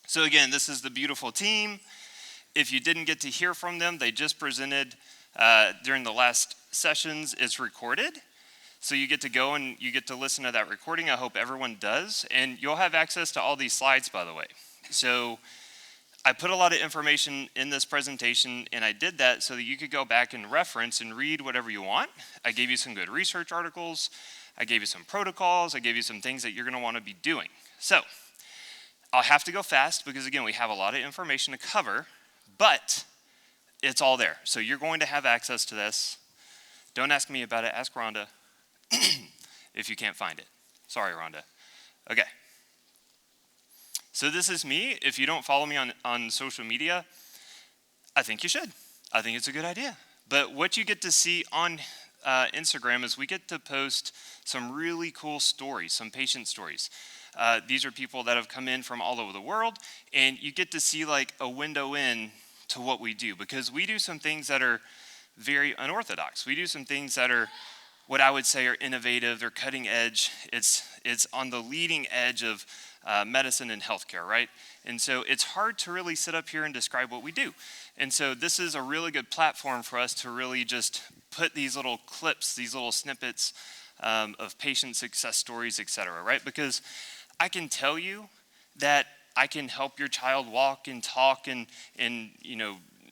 So again, this is the beautiful team. If you didn't get to hear from them, they just presented during the last sessions. It's recorded. So you get to go and you get to listen to that recording. I hope everyone does. And you'll have access to all these slides, by the way. So I put a lot of information in this presentation, and I did that so that you could go back and reference and read whatever you want. I gave you some good research articles. I gave you some protocols. I gave you some things that you're going to want to be doing. So I'll have to go fast because, again, we have a lot of information to cover, but it's all there. So you're going to have access to this. Don't ask me about it. Ask Rhonda if you can't find it. Sorry, Rhonda. Okay. So this is me. If you don't follow me on social media, I think you should. I think it's a good idea. But what you get to see on Instagram is we get to post some really cool stories, some patient stories. These are people that have come in from all over the world, and you get to see like a window in to what we do, because we do some things that are very unorthodox. We do some things that are what I would say are innovative, they're cutting edge. It's on the leading edge of medicine and healthcare, right? And so it's hard to really sit up here and describe what we do. And so this is a really good platform for us to really just put these little clips, these little snippets of patient success stories, et cetera, right? Because I can tell you that I can help your child walk and talk and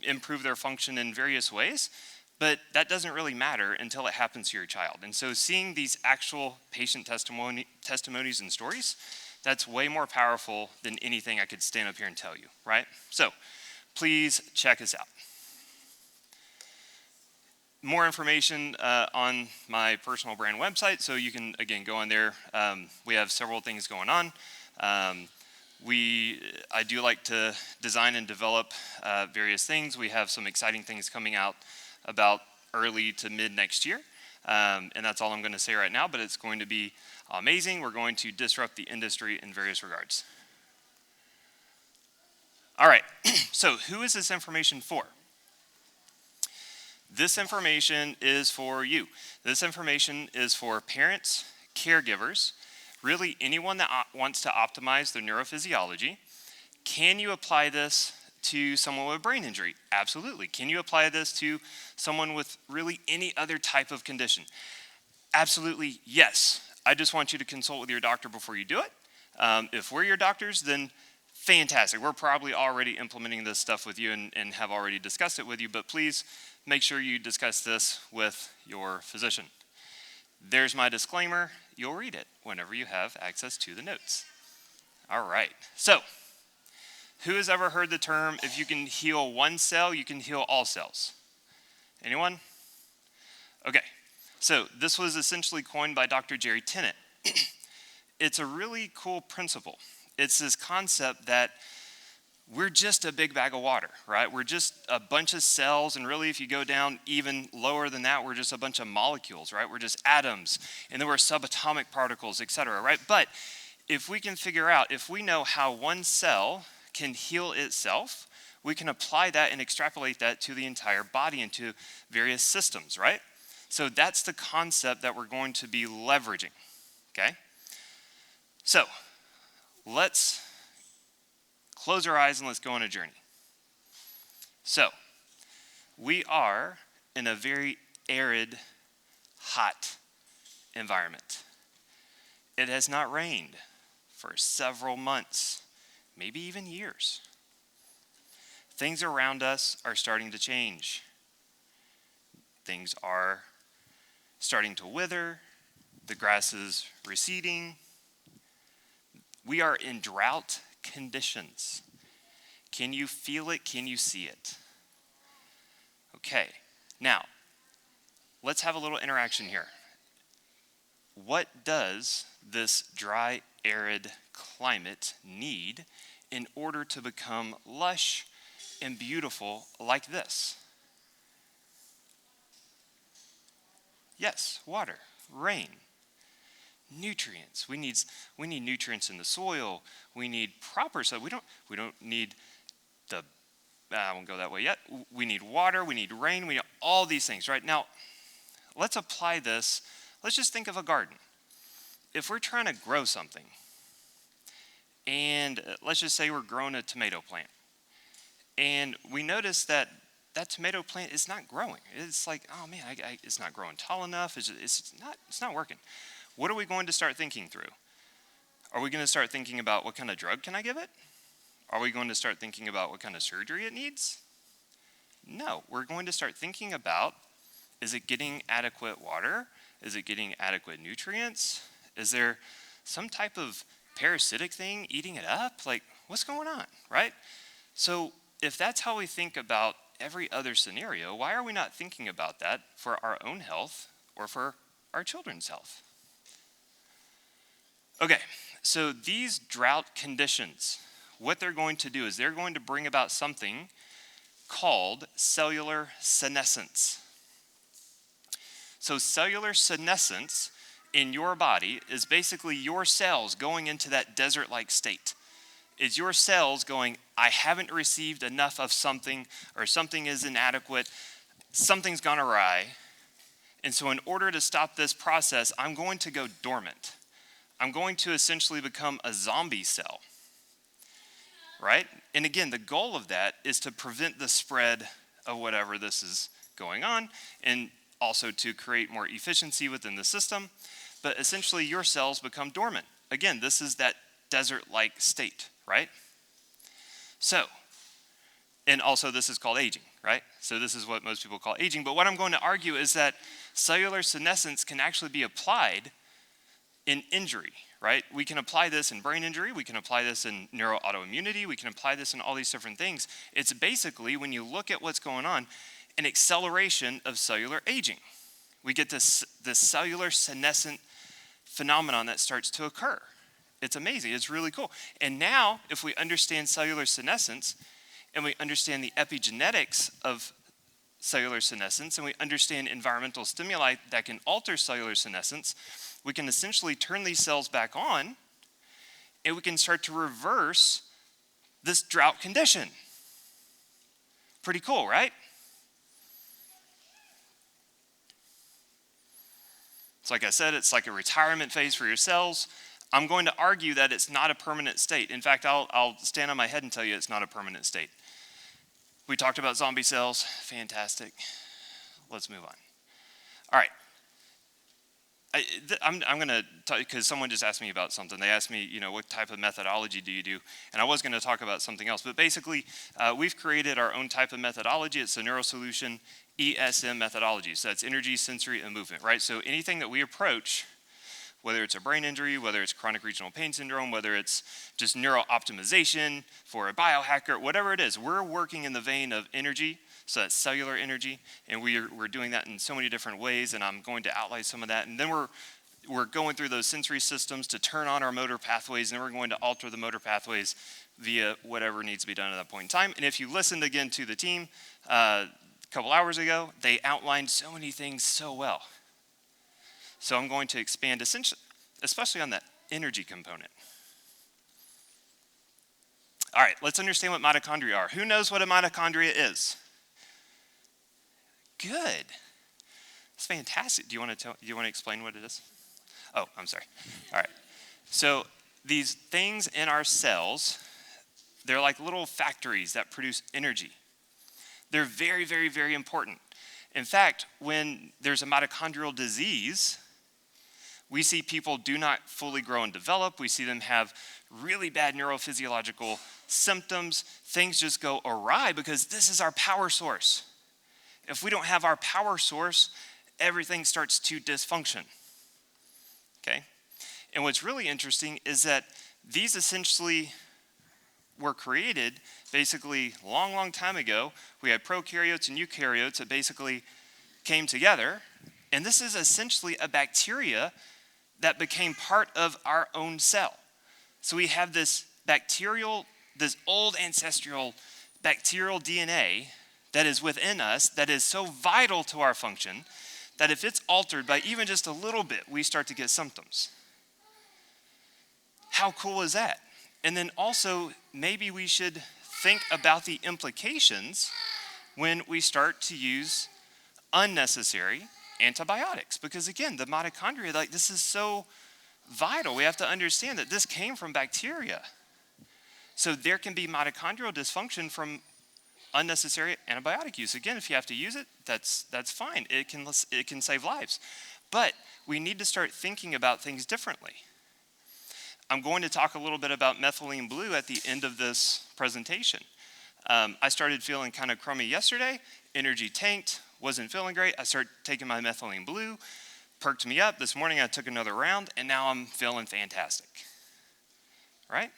improve their function in various ways. But that doesn't really matter until it happens to your child. And so seeing these actual patient testimonies and stories, that's way more powerful than anything I could stand up here and tell you, right? So please check us out. More information on my personal brand website, so you can, again, go on there. We have several things going on. I do like to design and develop various things. We have some exciting things coming out about early to mid next year. And that's all I'm going to say right now, but it's going to be amazing. We're going to disrupt the industry in various regards. All right, so who is this information for? This information is for you. This information is for parents, caregivers, really anyone that wants to optimize their neurophysiology. Can you apply this to someone with brain injury? Absolutely. Can you apply this to someone with really any other type of condition? Absolutely, yes. I just want you to consult with your doctor before you do it. If we're your doctors, then fantastic. We're probably already implementing this stuff with you and have already discussed it with you, but please make sure you discuss this with your physician. There's my disclaimer. You'll read it whenever you have access to the notes. All right, so who has ever heard the term, if you can heal one cell, you can heal all cells? Anyone? Okay, so this was essentially coined by Dr. Jerry Tennant. It's a really cool principle. It's this concept that we're just a big bag of water, right? We're just a bunch of cells, and really if you go down even lower than that, we're just a bunch of molecules, right? We're just atoms, and then we're subatomic particles, et cetera, right? But if we can figure out, if we know how one cell can heal itself, we can apply that and extrapolate that to the entire body and to various systems, right? So that's the concept that we're going to be leveraging, okay? So let's close our eyes and let's go on a journey. So we are in a very arid, hot environment. It has not rained for several months, maybe even years. Things around us are starting to change. Things are starting to wither. The grass is receding. We are in drought conditions. Can you feel it? Can you see it? Okay, now let's have a little interaction here. What does this dry, arid climate need in order to become lush and beautiful like this? Yes, water, rain, nutrients. We need nutrients in the soil. We need proper soil. We don't need I won't go that way yet. We need water. We need rain. We need all these things, right? Now, let's apply this. Let's just think of a garden. If we're trying to grow something, and let's just say we're growing a tomato plant. And we notice that that tomato plant is not growing. It's like, oh man, it's not growing tall enough. It's not working. What are we going to start thinking through? Are we going to start thinking about what kind of drug can I give it? Are we going to start thinking about what kind of surgery it needs? No, we're going to start thinking about, is it getting adequate water? Is it getting adequate nutrients? Is there some type of parasitic thing eating it up? Like, what's going on, right? So if that's how we think about every other scenario, why are we not thinking about that for our own health or for our children's health? Okay, so these drought conditions, what they're going to do is they're going to bring about something called cellular senescence. So cellular senescence in your body is basically your cells going into that desert-like state. It's your cells going, I haven't received enough of something, or something is inadequate, something's gone awry. And so in order to stop this process, I'm going to go dormant. I'm going to essentially become a zombie cell, right? And again, the goal of that is to prevent the spread of whatever this is going on, and also to create more efficiency within the system. But essentially, your cells become dormant. Again, this is that desert-like state, right? So, and also this is called aging, right? So this is what most people call aging. But what I'm going to argue is that cellular senescence can actually be applied in injury, right? We can apply this in brain injury. We can apply this in neuroautoimmunity. We can apply this in all these different things. It's basically, when you look at what's going on, an acceleration of cellular aging. We get this cellular senescent phenomenon that starts to occur. It's amazing. It's really cool. And now, if we understand cellular senescence, and we understand the epigenetics of cellular senescence, and we understand environmental stimuli that can alter cellular senescence, we can essentially turn these cells back on, and we can start to reverse this drought condition. Pretty cool, right? So like I said, it's like a retirement phase for your cells. I'm going to argue that it's not a permanent state. In fact, I'll stand on my head and tell you it's not a permanent state. We talked about zombie cells. Fantastic. Let's move on. All right. I'm going to talk, because someone just asked me about something. They asked me, what type of methodology do you do? And I was going to talk about something else. But basically, we've created our own type of methodology. It's the Neurosolution ESM methodology. So that's energy, sensory, and movement, right? So anything that we approach, whether it's a brain injury, whether it's chronic regional pain syndrome, whether it's just neurooptimization for a biohacker, whatever it is, we're working in the vein of energy. So that's cellular energy, and we're doing that in so many different ways, and I'm going to outline some of that. And then we're going through those sensory systems to turn on our motor pathways, and then we're going to alter the motor pathways via whatever needs to be done at that point in time. And if you listened again to the team a couple hours ago, they outlined so many things so well. So I'm going to expand essentially, especially on that energy component. All right, let's understand what mitochondria are. Who knows what a mitochondria is? Good. It's fantastic. Do you want to explain what it is? Oh, I'm sorry. All right. So these things in our cells, they're like little factories that produce energy. They're very, very, very important. In fact, when there's a mitochondrial disease, we see people do not fully grow and develop. We see them have really bad neurophysiological symptoms. Things just go awry because this is our power source. If we don't have our power source, everything starts to dysfunction. Okay? And what's really interesting is that these essentially were created basically long, long time ago. We had prokaryotes and eukaryotes that basically came together. And this is essentially a bacteria that became part of our own cell. So we have this old ancestral bacterial DNA that is within us, that is so vital to our function, that if it's altered by even just a little bit, we start to get symptoms. How cool is that? And then also, maybe we should think about the implications when we start to use unnecessary antibiotics. Because again, the mitochondria, this is so vital. We have to understand that this came from bacteria. So there can be mitochondrial dysfunction from unnecessary antibiotic use. Again, if you have to use it, that's fine. It can save lives. But we need to start thinking about things differently. I'm going to talk a little bit about methylene blue at the end of this presentation. I started feeling kind of crummy yesterday, energy tanked, wasn't feeling great. I started taking my methylene blue, perked me up. This morning I took another round, and now I'm feeling fantastic. Right?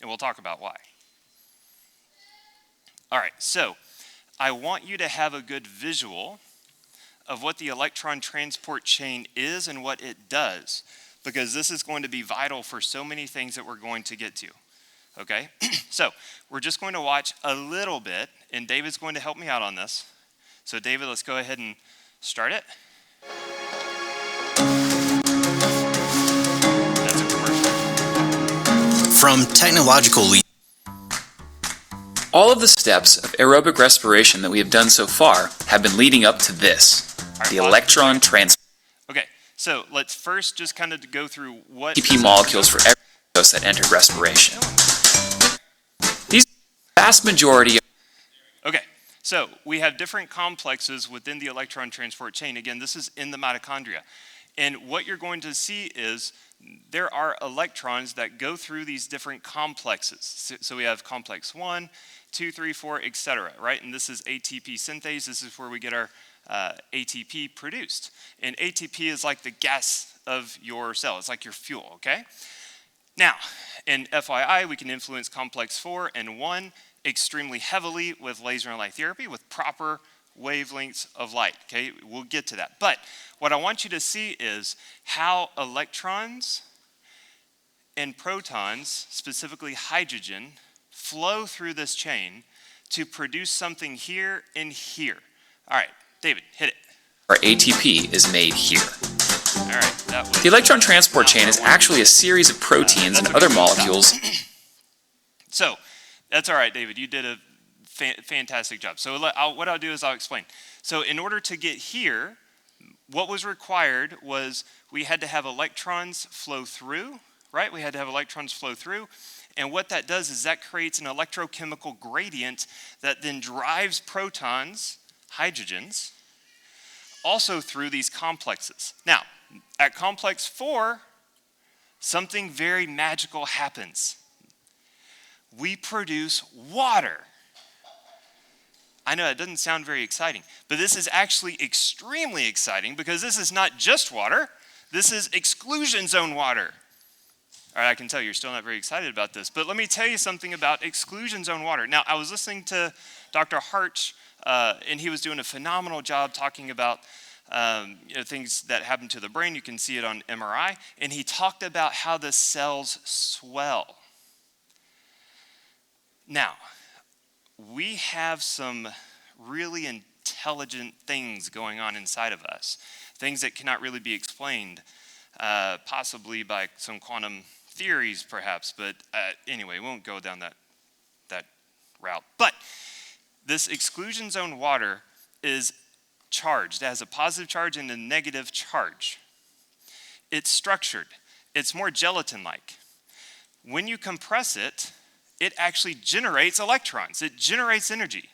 And we'll talk about why. All right, so I want you to have a good visual of what the electron transport chain is and what it does, because this is going to be vital for so many things that we're going to get to, okay? So we're just going to watch a little bit, and David's going to help me out on this. So David, let's go ahead and start it. That's a commercial. From technological lead. All of the steps of aerobic respiration that we have done so far have been leading up to this, the electron transport. Okay, so let's first just kind of go through what ATP molecules for every dose that entered respiration. These vast majority of... Okay, so we have different complexes within the electron transport chain. Again, this is in the mitochondria. And what you're going to see is there are electrons that go through these different complexes. So we have complex 1, 2, 3, 4, etc., right? And this is ATP synthase. This is where we get our ATP produced. And ATP is like the gas of your cell. It's like your fuel, okay? Now, in FYI, we can influence complex 4 and 1 extremely heavily with laser and light therapy with proper wavelengths of light, okay? We'll get to that. But what I want you to see is how electrons and protons, specifically hydrogen, flow through this chain to produce something here and here. All right, David, hit it. Our ATP is made here. All right, that was, the electron transport chain is actually a series of proteins and other molecules. So, that's all right, David. You did a fantastic job. So what I'll do is I'll explain. So in order to get here, what was required was we had to have electrons flow through, right? We had to have electrons flow through. And what that does is that creates an electrochemical gradient that then drives protons, hydrogens, also through these complexes. Now, at complex 4, something very magical happens. We produce water. I know it doesn't sound very exciting, but this is actually extremely exciting because this is not just water, this is exclusion zone water. All right, I can tell you're still not very excited about this, but let me tell you something about exclusion zone water. Now, I was listening to Dr. Harch, and he was doing a phenomenal job talking about things that happen to the brain. You can see it on MRI, and he talked about how the cells swell. Now, we have some really intelligent things going on inside of us, things that cannot really be explained, possibly by some quantum theories perhaps, but anyway, we won't go down that route. But this exclusion zone water is charged. It has a positive charge and a negative charge. It's structured. It's more gelatin-like. When you compress it, it actually generates electrons. It generates energy.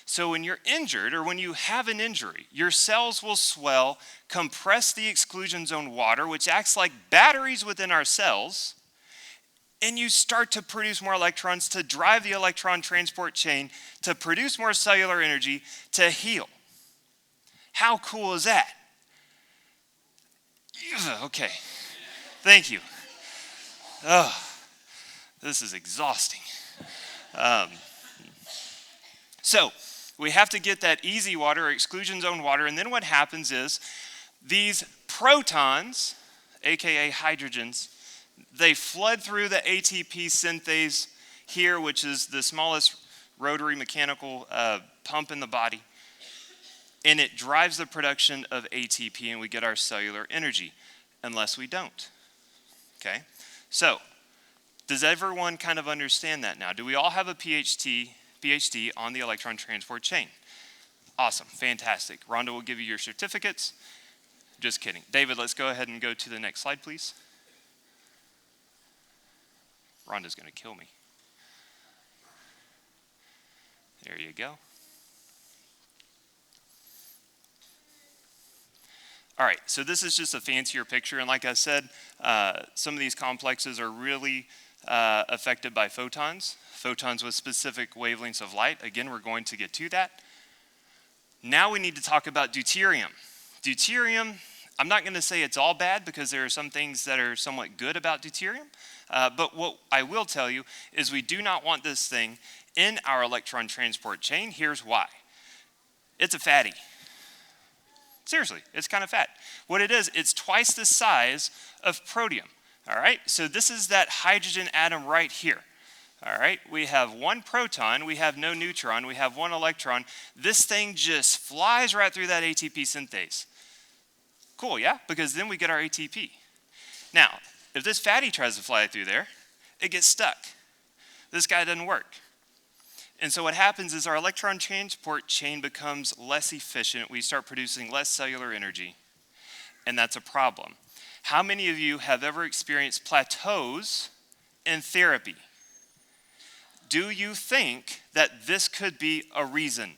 So when you're injured or when you have an injury, your cells will swell, compress the exclusion zone water, which acts like batteries within our cells, and you start to produce more electrons to drive the electron transport chain, to produce more cellular energy, to heal. How cool is that? Okay, thank you. Oh, this is exhausting. So we have to get that easy water or exclusion zone water, and then what happens is these protons, aka hydrogens, they flood through the ATP synthase here, which is the smallest rotary mechanical pump in the body, and it drives the production of ATP, and we get our cellular energy, unless we don't. Okay, so does everyone kind of understand that now? Do we all have a PhD on the electron transport chain? Awesome, fantastic. Rhonda will give you your certificates. Just kidding. David, let's go ahead and go to the next slide, please. Rhonda's going to kill me. There you go. All right, so this is just a fancier picture, and like I said, some of these complexes are really affected by photons with specific wavelengths of light. Again, we're going to get to that. Now we need to talk about deuterium. Deuterium, I'm not going to say it's all bad because there are some things that are somewhat good about deuterium, but what I will tell you is we do not want this thing in our electron transport chain. Here's why. It's a fatty. Seriously, it's kind of fat. What it is, it's twice the size of protium. All right, so this is that hydrogen atom right here. All right, we have one proton, we have no neutron, we have one electron. This thing just flies right through that ATP synthase. Cool, yeah? Because then we get our ATP. Now, if this fatty tries to fly through there, it gets stuck. This guy doesn't work. And so what happens is our electron transport chain becomes less efficient. We start producing less cellular energy, and that's a problem. How many of you have ever experienced plateaus in therapy? Do you think that this could be a reason?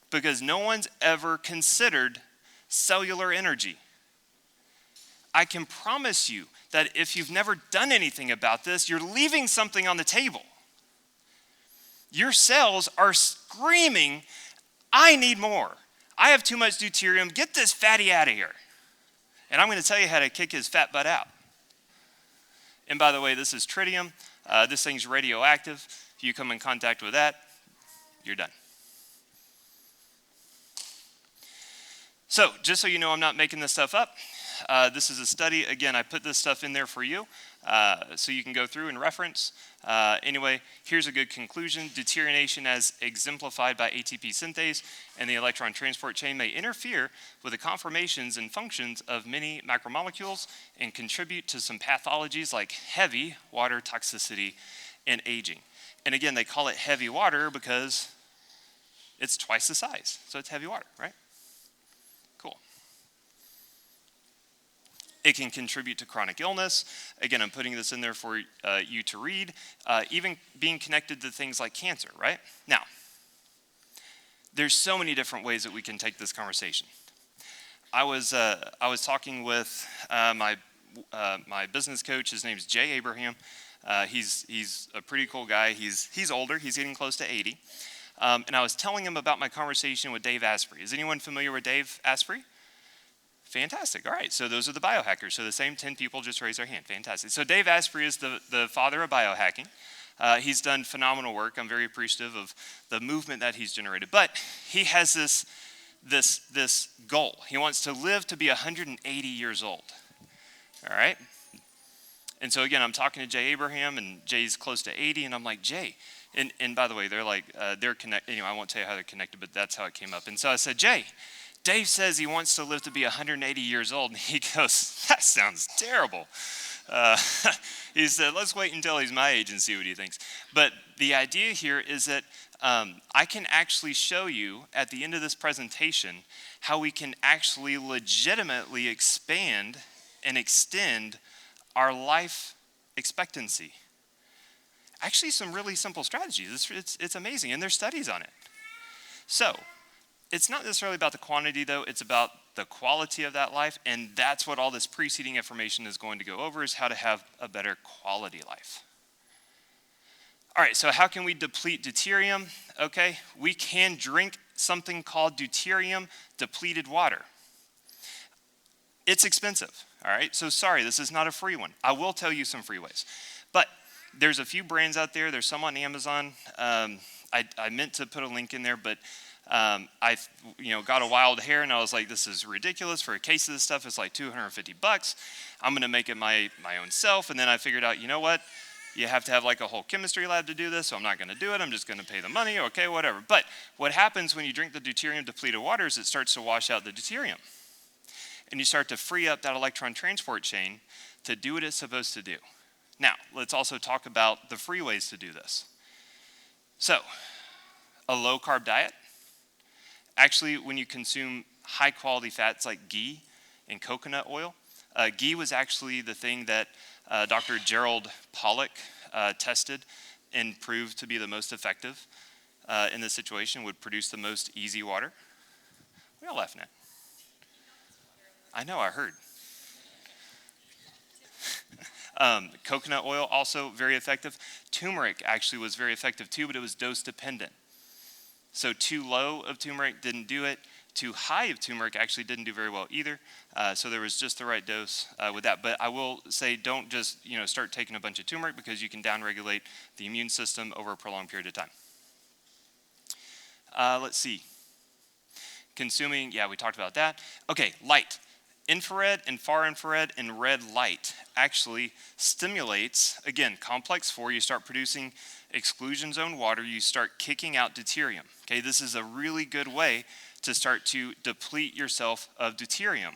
Because no one's ever considered cellular energy. I can promise you that if you've never done anything about this, you're leaving something on the table. Your cells are screaming, I need more. I have too much deuterium. Get this fatty out of here. And I'm going to tell you how to kick his fat butt out. And by the way, this is tritium. This thing's radioactive. If you come in contact with that, you're done. So, just so you know, I'm not making this stuff up. This is a study. Again, I put this stuff in there for you so you can go through and reference. Anyway, here's a good conclusion. Deuterionation as exemplified by ATP synthase and the electron transport chain may interfere with the conformations and functions of many macromolecules and contribute to some pathologies like heavy water toxicity and aging. And again, they call it heavy water because it's twice the size. So it's heavy water, right? Cool. It can contribute to chronic illness. Again, I'm putting this in there for you to read. Even being connected to things like cancer, right? Now, there's so many different ways that we can take this conversation. I was talking with my business coach. His name's Jay Abraham. He's a pretty cool guy. He's older. He's getting close to 80. And I was telling him about my conversation with Dave Asprey. Is anyone familiar with Dave Asprey? Fantastic. All right. So those are the biohackers. So the same 10 people just raised their hand. Fantastic. So Dave Asprey is the father of biohacking. He's done phenomenal work. I'm very appreciative of the movement that he's generated. But he has this goal. He wants to live to be 180 years old. All right. And so again, I'm talking to Jay Abraham, and Jay's close to 80, and I'm like, Jay. And by the way, they're connected. Anyway, I won't tell you how they're connected, but that's how it came up. And so I said, Jay, Dave says he wants to live to be 180 years old. And he goes, that sounds terrible. He said, let's wait until he's my age and see what he thinks. But the idea here is that I can actually show you at the end of this presentation how we can actually legitimately expand and extend our life expectancy. Actually, some really simple strategies. It's amazing, and there's studies on it. So, it's not necessarily about the quantity, though. It's about the quality of that life, and that's what all this preceding information is going to go over, is how to have a better quality life. All right, so how can we deplete deuterium? Okay, we can drink something called deuterium-depleted water. It's expensive, all right? So sorry, this is not a free one. I will tell you some free ways. But there's a few brands out there. There's some on Amazon. I meant to put a link in there, but I got a wild hair, and I was like, this is ridiculous. For a case of this stuff, it's like $250. I'm going to make it my own self. And then I figured out, you know what? You have to have like a whole chemistry lab to do this, so I'm not going to do it. I'm just going to pay the money. Okay, whatever. But what happens when you drink the deuterium-depleted water is it starts to wash out the deuterium. And you start to free up that electron transport chain to do what it's supposed to do. Now, let's also talk about the free ways to do this. So, a low-carb diet. Actually, when you consume high-quality fats like ghee and coconut oil, ghee was actually the thing that Dr. Gerald Pollack tested and proved to be the most effective. in this situation would produce the most easy water? What are y'all laughing at? I know, I heard. Coconut oil, also very effective. Turmeric actually was very effective too, but it was dose dependent. So too low of turmeric didn't do it. Too high of turmeric actually didn't do very well either. So there was just the right dose with that. But I will say, don't just start taking a bunch of turmeric, because you can downregulate the immune system over a prolonged period of time. Let's see. Consuming, yeah, we talked about that. Okay, light. Infrared and far infrared and red light actually stimulates, again, complex 4, you start producing exclusion zone water, you start kicking out deuterium. Okay, this is a really good way to start to deplete yourself of deuterium.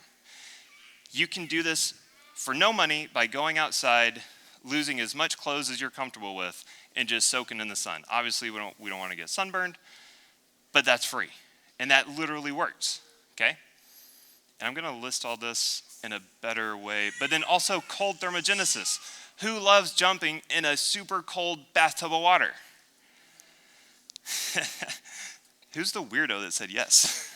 You can do this for no money by going outside, losing as much clothes as you're comfortable with, and just soaking in the sun. Obviously, we don't want to get sunburned, but that's free. And that literally works, okay? And I'm going to list all this in a better way. But then also cold thermogenesis. Who loves jumping in a super cold bathtub of water? Who's the weirdo that said yes?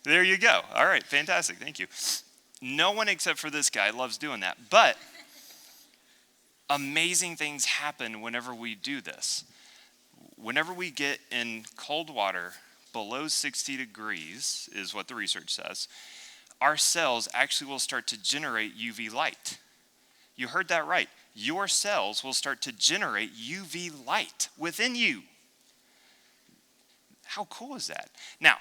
There you go. All right, fantastic. Thank you. No one except for this guy loves doing that. But amazing things happen whenever we do this. Whenever we get in cold water, below 60 degrees is what the research says, our cells actually will start to generate UV light. You heard that right. Your cells will start to generate UV light within you. How cool is that? Now,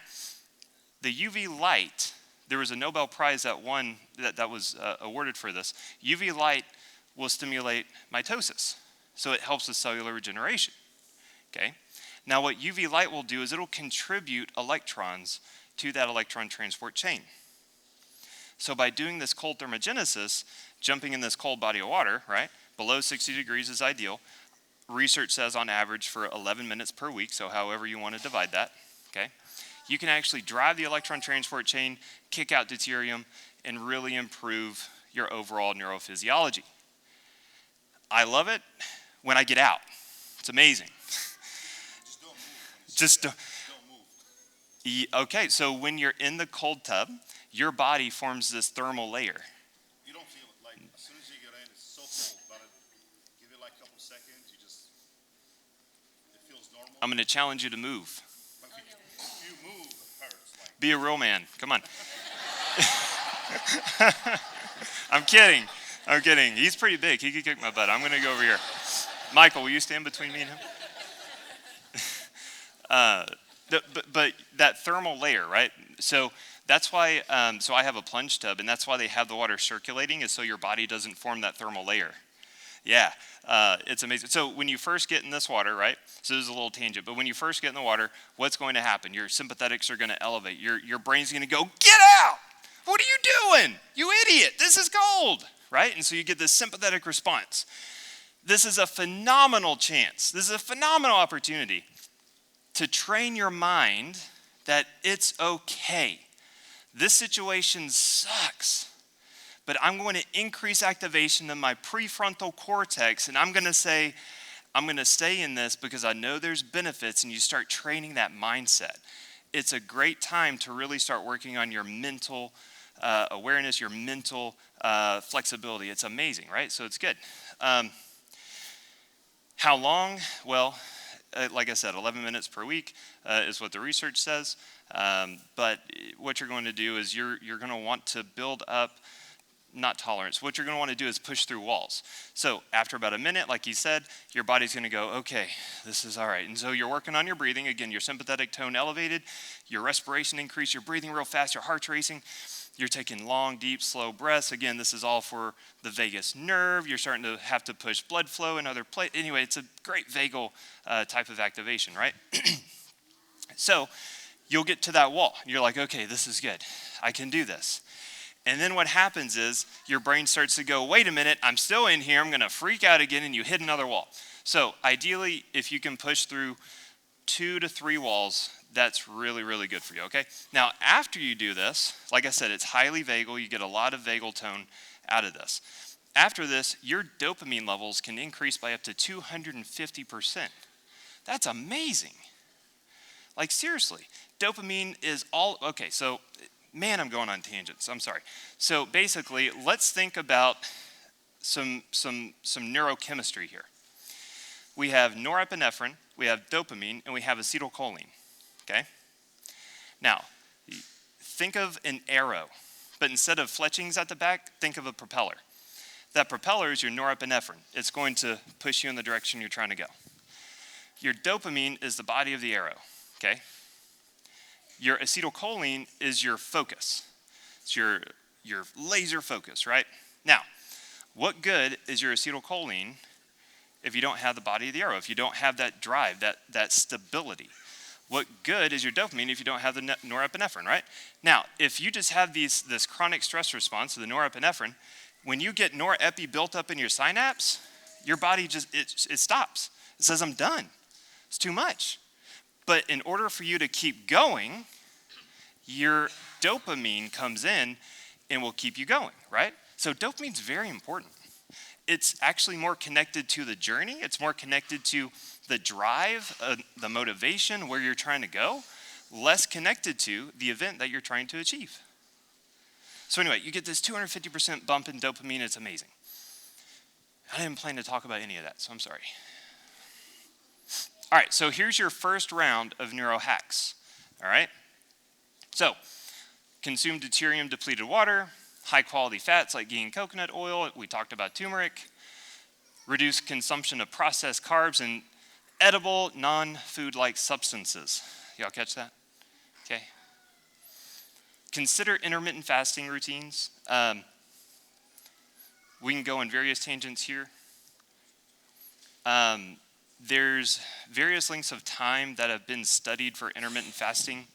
the UV light, there was a Nobel Prize that was awarded for this. UV light will stimulate mitosis, so it helps with cellular regeneration. Okay? Now what UV light will do is it'll contribute electrons to that electron transport chain. So by doing this cold thermogenesis, jumping in this cold body of water, right, below 60 degrees is ideal. Research says on average for 11 minutes per week, so however you want to divide that, okay? You can actually drive the electron transport chain, kick out deuterium, and really improve your overall neurophysiology. I love it when I get out. It's amazing. Just don't move. Okay, so when you're in the cold tub, your body forms this thermal layer. You don't feel it. Like, as soon as you get in, it's so cold. But give it like a couple seconds, it feels normal. I'm going to challenge you to move. Okay. If you move, it hurts. Like. Be a real man. Come on. I'm kidding. He's pretty big. He could kick my butt. I'm going to go over here. Michael, will you stand between me and him? But that thermal layer, right? So that's why, so I have a plunge tub, and that's why they have the water circulating, is so your body doesn't form that thermal layer. Yeah, it's amazing. So when you first get in this water, right? So this is a little tangent, but when you first get in the water, what's going to happen? Your sympathetics are going to elevate. Your brain's going to go, get out! What are you doing? You idiot! This is cold, right? And so you get this sympathetic response. This is a phenomenal chance. This is a phenomenal opportunity to train your mind that it's okay. This situation sucks, but I'm going to increase activation in my prefrontal cortex, and I'm going to say, I'm going to stay in this because I know there's benefits, and you start training that mindset. It's a great time to really start working on your mental awareness, your mental flexibility. It's amazing, right? So it's good. How long? Well, like I said, 11 minutes per week is what the research says. But what you're going to do is you're going to want to build up, not tolerance. What you're going to want to do is push through walls. So after about a minute, like he said, your body's going to go, okay, this is all right. And so you're working on your breathing. Again, your sympathetic tone elevated, your respiration increased, you're breathing real fast, your heart's racing. You're taking long, deep, slow breaths. Again, this is all for the vagus nerve. You're starting to have to push blood flow in other places. Anyway, it's a great vagal type of activation, right? So you'll get to that wall. You're like, okay, this is good. I can do this. And then what happens is your brain starts to go, wait a minute, I'm still in here. I'm going to freak out again, and you hit another wall. So ideally, if you can push through 2 to 3 walls, that's really, really good for you, okay? Now, after you do this, like I said, it's highly vagal. You get a lot of vagal tone out of this. After this, your dopamine levels can increase by up to 250%. That's amazing. Like seriously, dopamine is all, okay, so man, I'm going on tangents, I'm sorry. So basically, let's think about some neurochemistry here. We have norepinephrine, we have dopamine, and we have acetylcholine, okay? Now, think of an arrow, but instead of fletchings at the back, think of a propeller. That propeller is your norepinephrine. It's going to push you in the direction you're trying to go. Your dopamine is the body of the arrow, okay? Your acetylcholine is your focus. It's your laser focus, right? Now, what good is your acetylcholine if you don't have the body of the arrow, if you don't have that drive, that stability? What good is your dopamine if you don't have the norepinephrine, right? Now, if you just have this chronic stress response to the norepinephrine, when you get norepi built up in your synapse, your body it stops. It says, I'm done. It's too much. But in order for you to keep going, your dopamine comes in and will keep you going, right? So dopamine's very important. It's actually more connected to the journey. It's more connected to the drive, the motivation, where you're trying to go, less connected to the event that you're trying to achieve. So anyway, you get this 250% bump in dopamine. It's amazing. I didn't plan to talk about any of that, so I'm sorry. All right, so here's your first round of neurohacks, all right? So, consume deuterium-depleted water, high-quality fats like ghee and coconut oil. We talked about turmeric. Reduce consumption of processed carbs and edible, non-food-like substances. Y'all catch that? Okay. Consider intermittent fasting routines. We can go in various tangents here. There's various lengths of time that have been studied for intermittent fasting.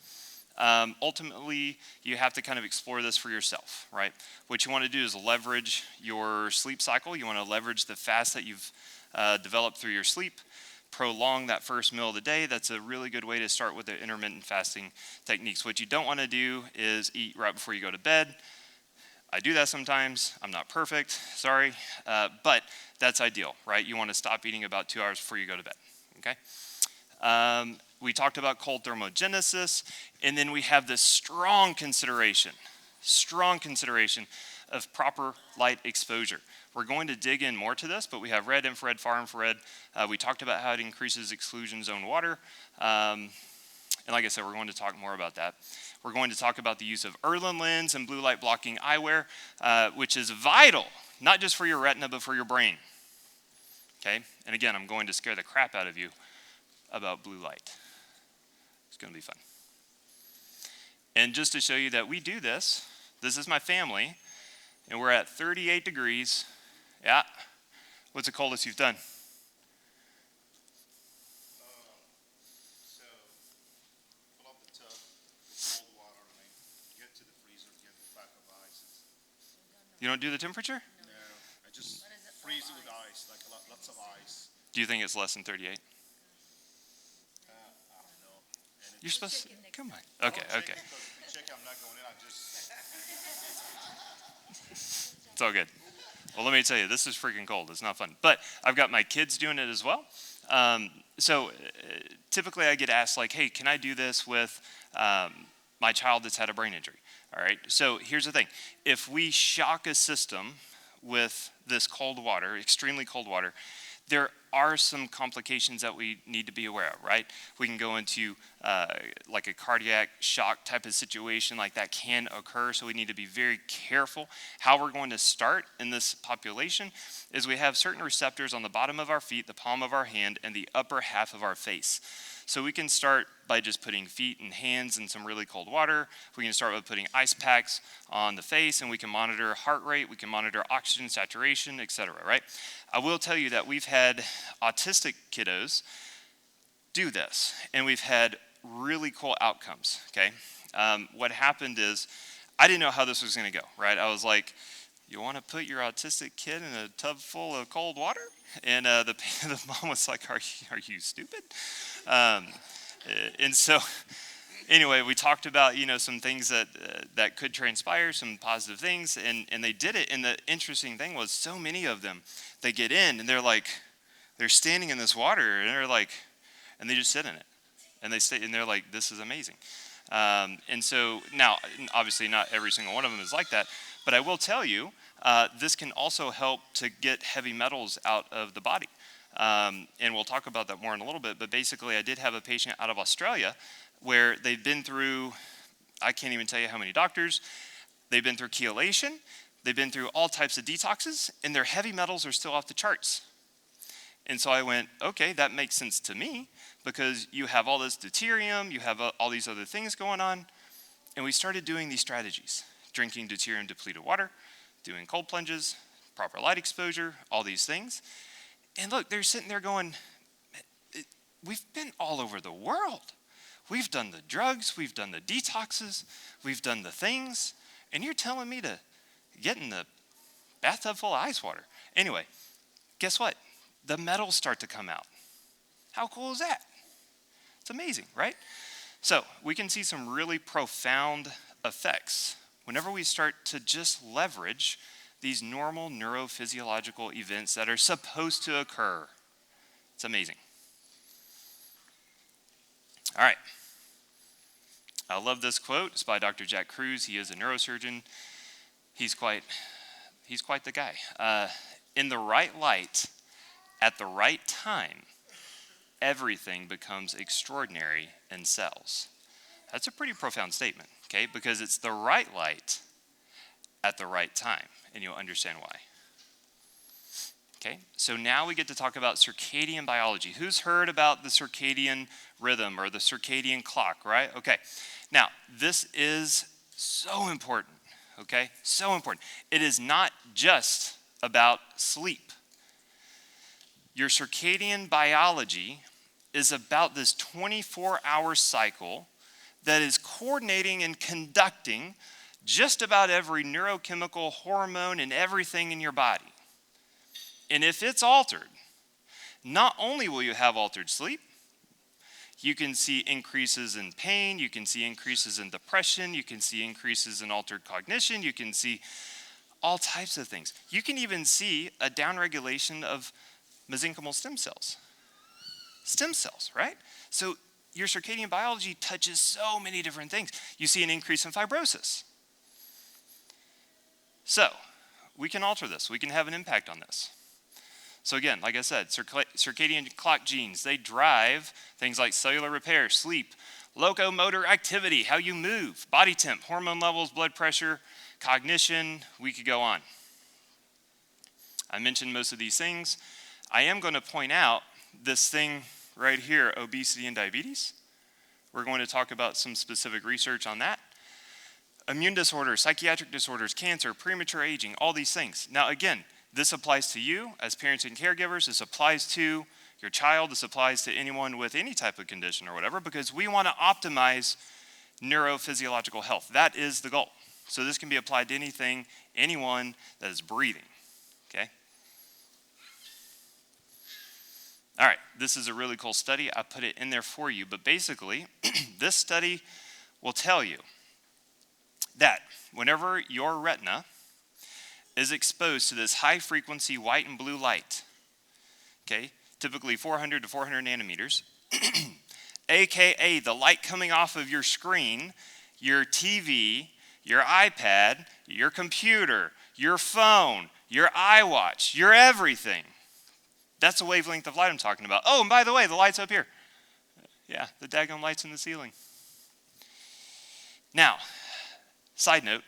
Ultimately, you have to kind of explore this for yourself, right? What you want to do is leverage your sleep cycle. You want to leverage the fast that you've developed through your sleep. Prolong that first meal of the day. That's a really good way to start with the intermittent fasting techniques. What you don't want to do is eat right before you go to bed. I do that sometimes. I'm not perfect, sorry, but that's ideal, right? You want to stop eating about 2 hours before you go to bed, okay? We talked about cold thermogenesis, and then we have this strong consideration of proper light exposure. We're going to dig in more to this, but we have red, infrared, far infrared. We talked about how it increases exclusion zone water. And like I said, we're going to talk more about that. We're going to talk about the use of Irlen lens and blue light blocking eyewear, which is vital, not just for your retina, but for your brain. Okay? And again, I'm going to scare the crap out of you about blue light. It's going to be fun. And just to show you that we do this is my family, and we're at 38 degrees. Yeah. What's the coldest you've done? So, fill up the tub with cold water and then get to the freezer, get a pack of ice. You don't do the temperature? No, I just freeze it with ice, like lots of ice. Do you think it's less than 38? I don't know. You're supposed to, come on. Okay. Because if you check, I'm not going in, I just... It's all good. Well, let me tell you, this is freaking cold. It's not fun. But I've got my kids doing it as well. So typically I get asked like, hey, can I do this with my child that's had a brain injury? All right. So here's the thing. If we shock a system with this cold water, extremely cold water, there are some complications that we need to be aware of, right? We can go into like a cardiac shock type of situation, like that can occur, so we need to be very careful. How we're going to start in this population is we have certain receptors on the bottom of our feet, the palm of our hand, and the upper half of our face. So we can start by just putting feet and hands in some really cold water. We can start with putting ice packs on the face, and we can monitor heart rate, we can monitor oxygen saturation, etc., right? I will tell you that we've had autistic kiddos do this, and we've had really cool outcomes, okay? What happened is, I didn't know how this was gonna go, right? I was like, you wanna put your autistic kid in a tub full of cold water? And the mom was like, are you stupid? And so, anyway, we talked about, some things that could transpire, some positive things, and they did it. And the interesting thing was, so many of them, they get in, and they're standing in this water, and they're like, and they just sit in it. And they stay, and they're like, this is amazing. And so now, obviously not every single one of them is like that, but I will tell you, this can also help to get heavy metals out of the body. And we'll talk about that more in a little bit, but basically I did have a patient out of Australia where they've been through, I can't even tell you how many doctors, they've been through chelation, they've been through all types of detoxes, and their heavy metals are still off the charts. And so I went, okay, that makes sense to me, because you have all this deuterium, you have all these other things going on, and we started doing these strategies, drinking deuterium-depleted water, doing cold plunges, proper light exposure, all these things. And look, they're sitting there going, we've been all over the world. We've done the drugs, we've done the detoxes, we've done the things, and you're telling me to get in the bathtub full of ice water. Anyway, guess what? The metals start to come out. How cool is that? It's amazing, right? So we can see some really profound effects whenever we start to just leverage these normal neurophysiological events that are supposed to occur. It's amazing. All right. I love this quote. It's by Dr. Jack Kruse. He is a neurosurgeon. He's quite the guy. In the right light, at the right time, everything becomes extraordinary in cells. That's a pretty profound statement, okay? Because it's the right light at the right time, and you'll understand why. Okay, so now we get to talk about circadian biology. Who's heard about the circadian rhythm or the circadian clock, right? Okay, now this is so important, okay? So important. It is not just about sleep. Your circadian biology is about this 24-hour cycle that is coordinating and conducting just about every neurochemical hormone and everything in your body. And if it's altered, not only will you have altered sleep, you can see increases in pain, you can see increases in depression, you can see increases in altered cognition, you can see all types of things. You can even see a downregulation of mesenchymal stem cells. Stem cells, right? So your circadian biology touches so many different things. You see an increase in fibrosis. So we can alter this. We can have an impact on this. So again, like I said, circadian clock genes, they drive things like cellular repair, sleep, locomotor activity, how you move, body temp, hormone levels, blood pressure, cognition. We could go on. I mentioned most of these things. I am going to point out this thing right here, obesity and diabetes. We're going to talk about some specific research on that. Immune disorders, psychiatric disorders, cancer, premature aging, all these things. Now again, this applies to you as parents and caregivers. This applies to your child. This applies to anyone with any type of condition or whatever, because we want to optimize neurophysiological health. That is the goal. So this can be applied to anything, anyone that is breathing, okay? All right, this is a really cool study. I put it in there for you, but basically, this study will tell you that whenever your retina is exposed to this high-frequency white and blue light, okay, typically 400 to 400 nanometers, aka the light coming off of your screen, your TV, your iPad, your computer, your phone, your iWatch, your everything. That's the wavelength of light I'm talking about. Oh, and by the way, the light's up here. Yeah, the daggone light's in the ceiling. Now, side note,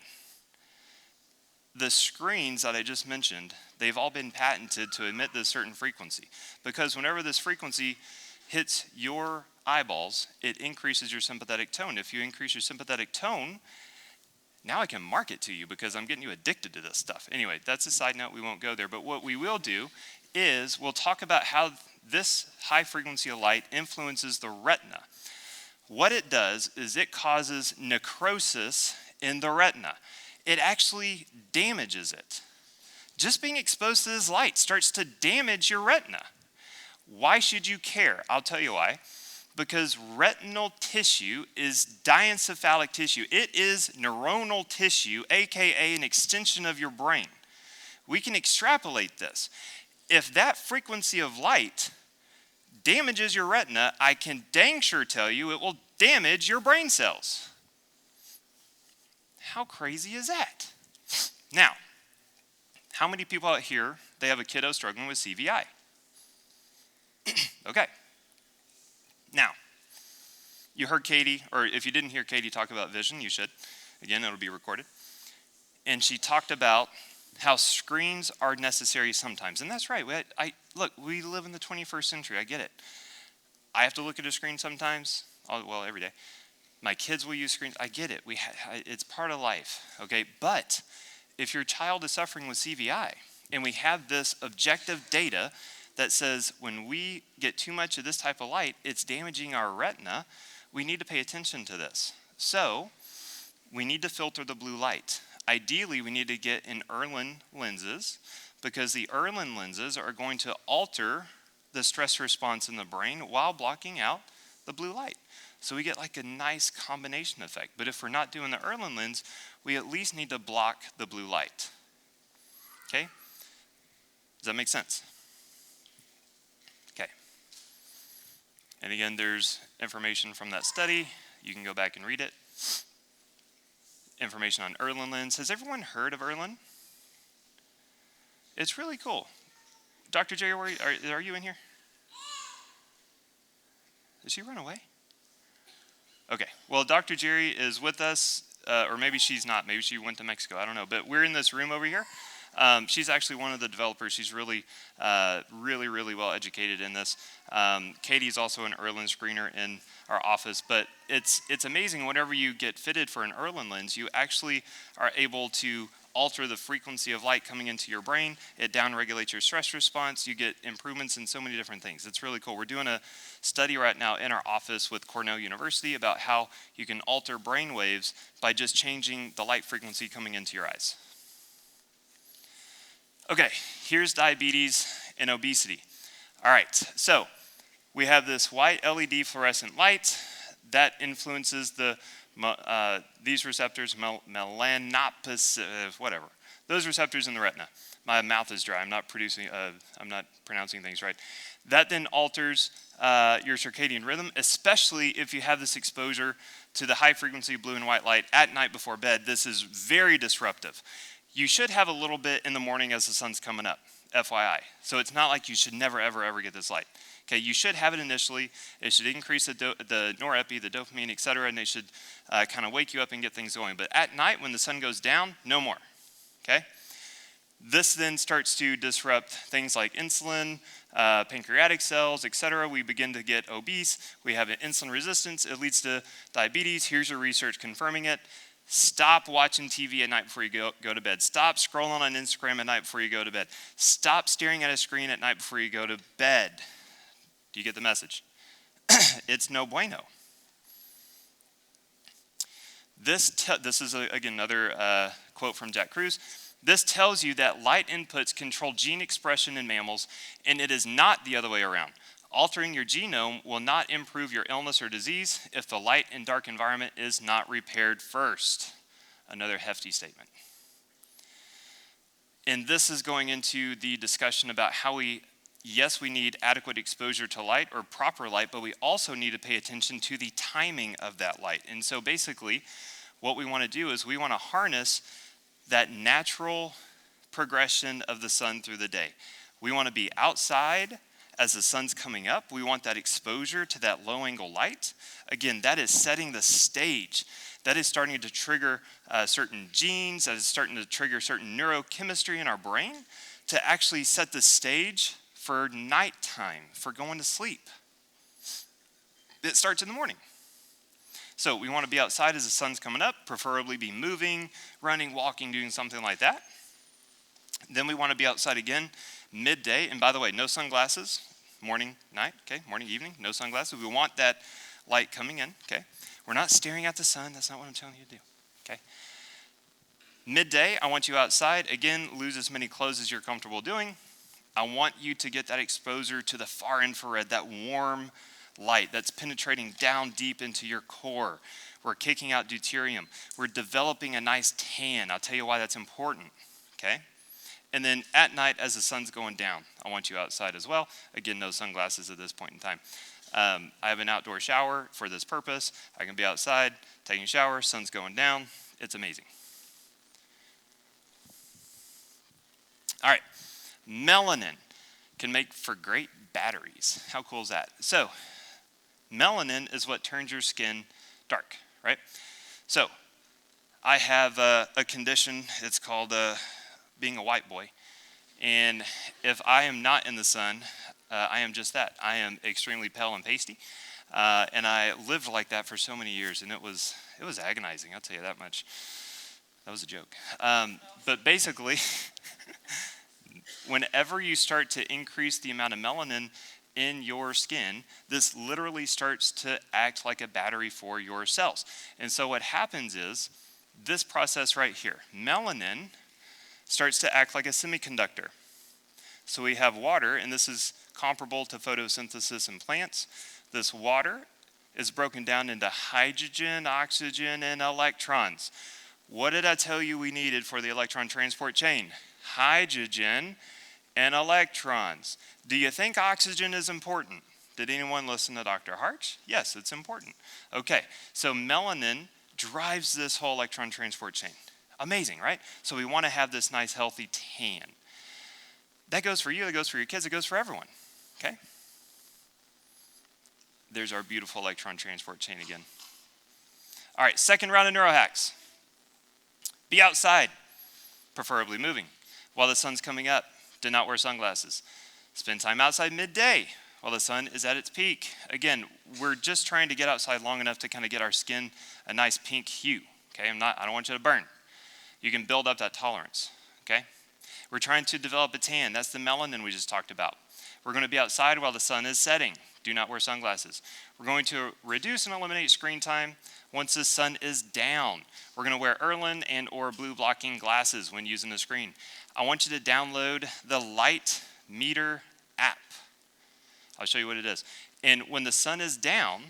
the screens that I just mentioned, they've all been patented to emit this certain frequency, because whenever this frequency hits your eyeballs, it increases your sympathetic tone. If you increase your sympathetic tone, now I can market to you because I'm getting you addicted to this stuff. Anyway, that's a side note. We won't go there. But what we will do is we'll talk about how this high frequency of light influences the retina. What it does is it causes necrosis in the retina. It actually damages it. Just being exposed to this light starts to damage your retina. Why should you care? I'll tell you why. Because retinal tissue is diencephalic tissue. It is neuronal tissue, aka an extension of your brain. We can extrapolate this. If that frequency of light damages your retina, I can dang sure tell you it will damage your brain cells. How crazy is that? Now, how many people out here, they have a kiddo struggling with CVI? Okay. Now, you heard Katie, or if you didn't hear Katie talk about vision, you should. Again, it'll be recorded. And she talked about how screens are necessary sometimes. And that's right. Look, we live in the 21st century. I get it. I have to look at a screen sometimes. Well, every day. My kids will use screens. I get it. It's part of life. Okay. But if your child is suffering with CVI, and we have this objective data that says when we get too much of this type of light, it's damaging our retina, we need to pay attention to this. So we need to filter the blue light. Ideally, we need to get in Erlen lenses because the Erlen lenses are going to alter the stress response in the brain while blocking out the blue light. So we get like a nice combination effect. But if we're not doing the Erlen lens, we at least need to block the blue light. Okay? Does that make sense? Okay. And again, there's information from that study. You can go back and read it. Information on Erlen lens. Has everyone heard of Erlen? It's really cool. Dr. Jerry, are you in here? Did she run away? Okay. Well, Dr. Jerry is with us, or maybe she's not. Maybe she went to Mexico. I don't know. But we're in this room over here. She's actually one of the developers. She's really well educated in this. Katie's also an Erlen screener in our office. But it's amazing. Whenever you get fitted for an Erlen lens, you actually are able to alter the frequency of light coming into your brain. It downregulates your stress response. You get improvements in so many different things. It's really cool. We're doing a study right now in our office with Cornell University about how you can alter brain waves by just changing the light frequency coming into your eyes. Okay, here's diabetes and obesity. All right, so we have this white LED fluorescent light that influences these receptors, melanopus, whatever. Those receptors in the retina. My mouth is dry. I'm not pronouncing things right. That then alters your circadian rhythm, especially if you have this exposure to the high frequency blue and white light at night before bed. This is very disruptive. You should have a little bit in the morning as the sun's coming up, FYI. So it's not like you should never, ever get this light. Okay, you should have it initially. It should increase the norepi, the dopamine, et cetera, and they should kind of wake you up and get things going. But at night, when the sun goes down, no more. Okay? This then starts to disrupt things like insulin, pancreatic cells, et cetera. We begin to get obese. We have an insulin resistance. It leads to diabetes. Here's your research confirming it. Stop watching TV at night before you go to bed. Stop scrolling on Instagram at night before you go to bed. Stop staring at a screen at night before you go to bed. Do you get the message? It's no bueno. This is, again, another quote from Jack Kruse. This tells you that light inputs control gene expression in mammals, and it is not the other way around. Altering your genome will not improve your illness or disease if the light and dark environment is not repaired first. Another hefty statement. And this is going into the discussion about how yes, we need adequate exposure to light or proper light, but we also need to pay attention to the timing of that light. And so basically, what we want to do is we want to harness that natural progression of the sun through the day. We want to be outside as the sun's coming up. We want that exposure to that low angle light. Again, that is setting the stage. That is starting to trigger certain genes. That is starting to trigger certain neurochemistry in our brain to actually set the stage for nighttime, for going to sleep. It starts in the morning. So we want to be outside as the sun's coming up, preferably be moving, running, walking, doing something like that. Then we want to be outside again midday. And by the way, no sunglasses, morning, night, okay, morning, evening, no sunglasses. We want that light coming in, okay? We're not staring at the sun. That's not what I'm telling you to do, okay? Midday, I want you outside. Again, lose as many clothes as you're comfortable doing. I want you to get that exposure to the far infrared, that warm light that's penetrating down deep into your core. We're kicking out deuterium. We're developing a nice tan. I'll tell you why that's important, okay? And then at night, as the sun's going down, I want you outside as well. Again, no sunglasses at this point in time. I have an outdoor shower for this purpose. I can be outside, taking a shower, sun's going down. It's amazing. All right, melanin can make for great batteries. How cool is that? So, melanin is what turns your skin dark, right? So, I have a condition, it's called being a white boy. And if I am not in the sun, I am just that. I am extremely pale and pasty. And I lived like that for so many years, and it was agonizing, I'll tell you that much. That was a joke. But basically, whenever you start to increase the amount of melanin in your skin, this literally starts to act like a battery for your cells. And so what happens is, this process right here, melanin starts to act like a semiconductor. So we have water, and this is comparable to photosynthesis in plants. This water is broken down into hydrogen, oxygen, and electrons. What did I tell you we needed for the electron transport chain? Hydrogen and electrons. Do you think oxygen is important? Did anyone listen to Dr. Harch? Yes, it's important. Okay, so melanin drives this whole electron transport chain. Amazing, right? So we want to have this nice healthy tan. That goes for you, that goes for your kids, it goes for everyone, okay? There's our beautiful electron transport chain again. All right, second round of neurohacks. Be outside, preferably moving, while the sun's coming up. Do not wear sunglasses. Spend time outside midday while the sun is at its peak. Again, we're just trying to get outside long enough to kind of get our skin a nice pink hue, okay? I don't want you to burn. You can build up that tolerance, okay? We're trying to develop a tan. That's the melanin we just talked about. We're going to be outside while the sun is setting. Do not wear sunglasses. We're going to reduce and eliminate screen time once the sun is down. We're going to wear Erlen and or blue blocking glasses when using the screen. I want you to download the Light Meter app. I'll show you what it is. And when the sun is down,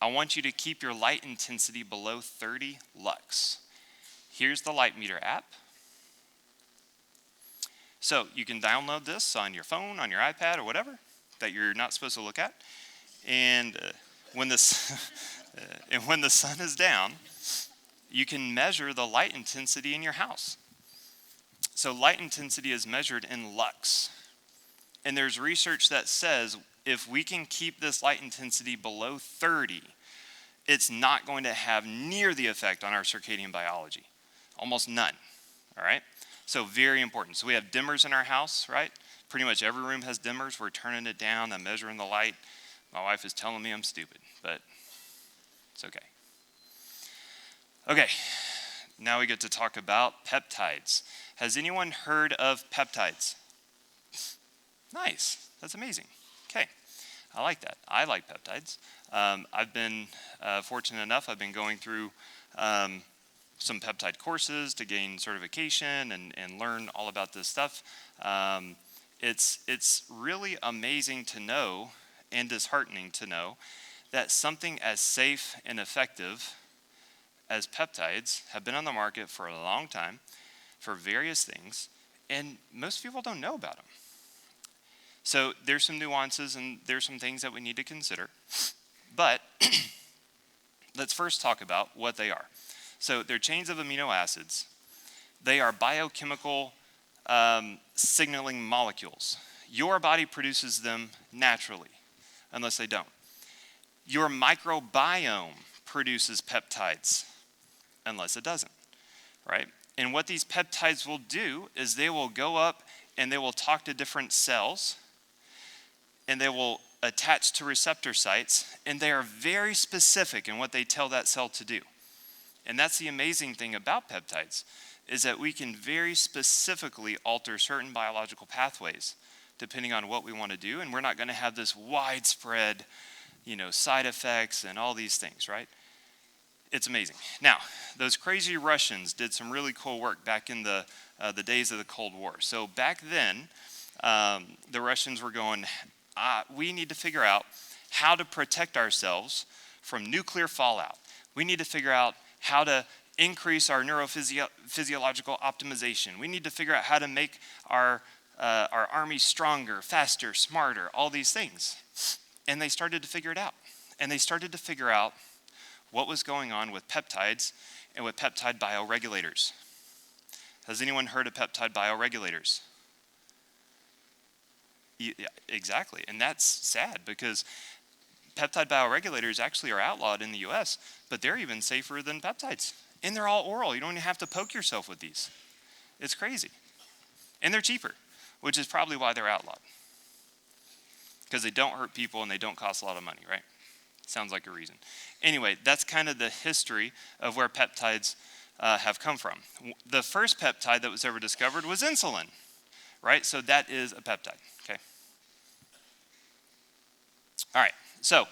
I want you to keep your light intensity below 30 lux. Here's the Light Meter app. So you can download this on your phone, on your iPad, or whatever that you're not supposed to look at. And when the sun is down, you can measure the light intensity in your house. So light intensity is measured in lux. And there's research that says if we can keep this light intensity below 30, it's not going to have near the effect on our circadian biology. Almost none, all right? So very important. So we have dimmers in our house, right? Pretty much every room has dimmers. We're turning it down. I'm measuring the light. My wife is telling me I'm stupid, but it's okay. Okay, now we get to talk about peptides. Has anyone heard of peptides? Nice, that's amazing. Okay, I like that. I like peptides. I've been fortunate enough, I've been going through some peptide courses to gain certification and learn all about this stuff. It's really amazing to know and disheartening to know that something as safe and effective as peptides have been on the market for a long time for various things, and most people don't know about them. So there's some nuances and there's some things that we need to consider. But let's first talk about what they are. So they're chains of amino acids. They are biochemical signaling molecules. Your body produces them naturally, unless they don't. Your microbiome produces peptides, unless it doesn't, right? And what these peptides will do is they will go up and they will talk to different cells, and they will attach to receptor sites, and they are very specific in what they tell that cell to do. And that's the amazing thing about peptides, is that we can very specifically alter certain biological pathways depending on what we want to do, and we're not going to have this widespread, side effects and all these things, right? It's amazing. Now, those crazy Russians did some really cool work back in the days of the Cold War. So back then, the Russians were going, we need to figure out how to protect ourselves from nuclear fallout. We need to figure out how to increase our neurophysiological optimization. We need to figure out how to make our army stronger, faster, smarter, all these things. And they started to figure it out. And they started to figure out what was going on with peptides and with peptide bioregulators. Has anyone heard of peptide bioregulators? Yeah, exactly. And that's sad because peptide bioregulators actually are outlawed in the US, but they're even safer than peptides. And they're all oral. You don't even have to poke yourself with these. It's crazy. And they're cheaper, which is probably why they're outlawed. Because they don't hurt people and they don't cost a lot of money, right? Sounds like a reason. Anyway, that's kind of the history of where peptides have come from. The first peptide that was ever discovered was insulin, right? So that is a peptide, okay? All right, so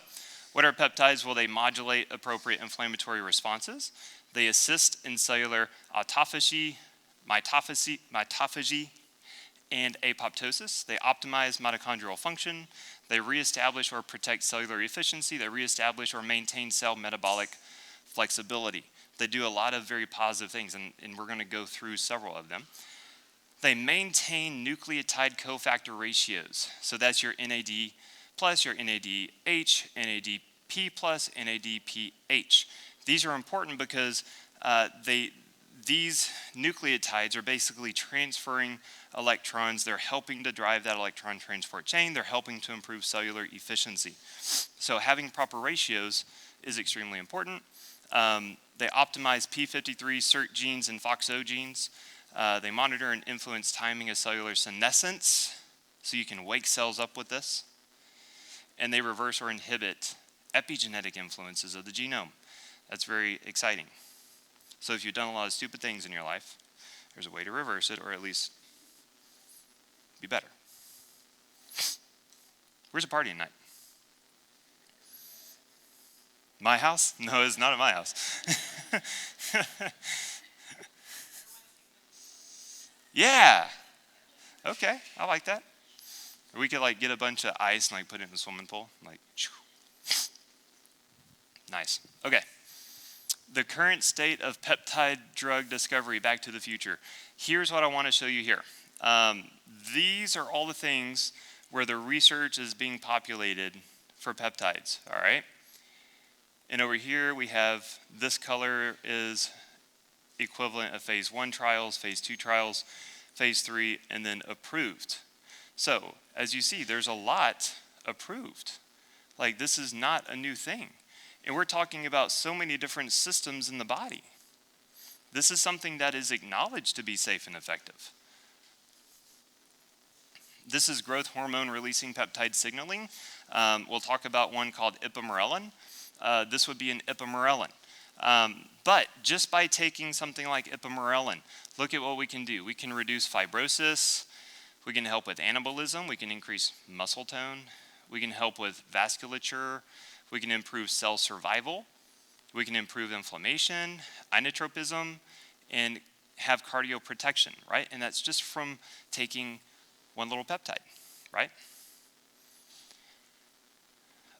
what are peptides? Well, they modulate appropriate inflammatory responses. They assist in cellular autophagy, mitophagy, and apoptosis. They optimize mitochondrial function. They reestablish or protect cellular efficiency. They reestablish or maintain cell metabolic flexibility. They do a lot of very positive things, and we're going to go through several of them. They maintain nucleotide cofactor ratios. So that's your NAD plus, your NADH, NADP plus, NADPH. These are important because these nucleotides are basically transferring electrons. They're helping to drive that electron transport chain. They're helping to improve cellular efficiency. So having proper ratios is extremely important. They optimize p53 SERT genes and FOXO genes. They monitor and influence timing of cellular senescence, so you can wake cells up with this. And they reverse or inhibit epigenetic influences of the genome. That's very exciting. So if you've done a lot of stupid things in your life, there's a way to reverse it, or at least be better. Where's the party tonight? My house? No, it's not at my house. Yeah. Okay, I like that. Or we could like get a bunch of ice and like put it in the swimming pool. Like, nice. Okay. The current state of peptide drug discovery, Back to the Future. Here's what I want to show you here. These are all the things where the research is being populated for peptides, all right? And over here we have, this color is equivalent of phase 1 trials, phase 2 trials, phase 3, and then approved. So, as you see, there's a lot approved. Like, this is not a new thing. And we're talking about so many different systems in the body. This is something that is acknowledged to be safe and effective. This is growth hormone releasing peptide signaling. We'll talk about one called ipamorelin. This would be an ipamorelin. But just by taking something like ipamorelin, look at what we can do. We can reduce fibrosis. We can help with anabolism. We can increase muscle tone. We can help with vasculature. We can improve cell survival. We can improve inflammation, inotropism, and have cardioprotection, right? And that's just from taking one little peptide, right?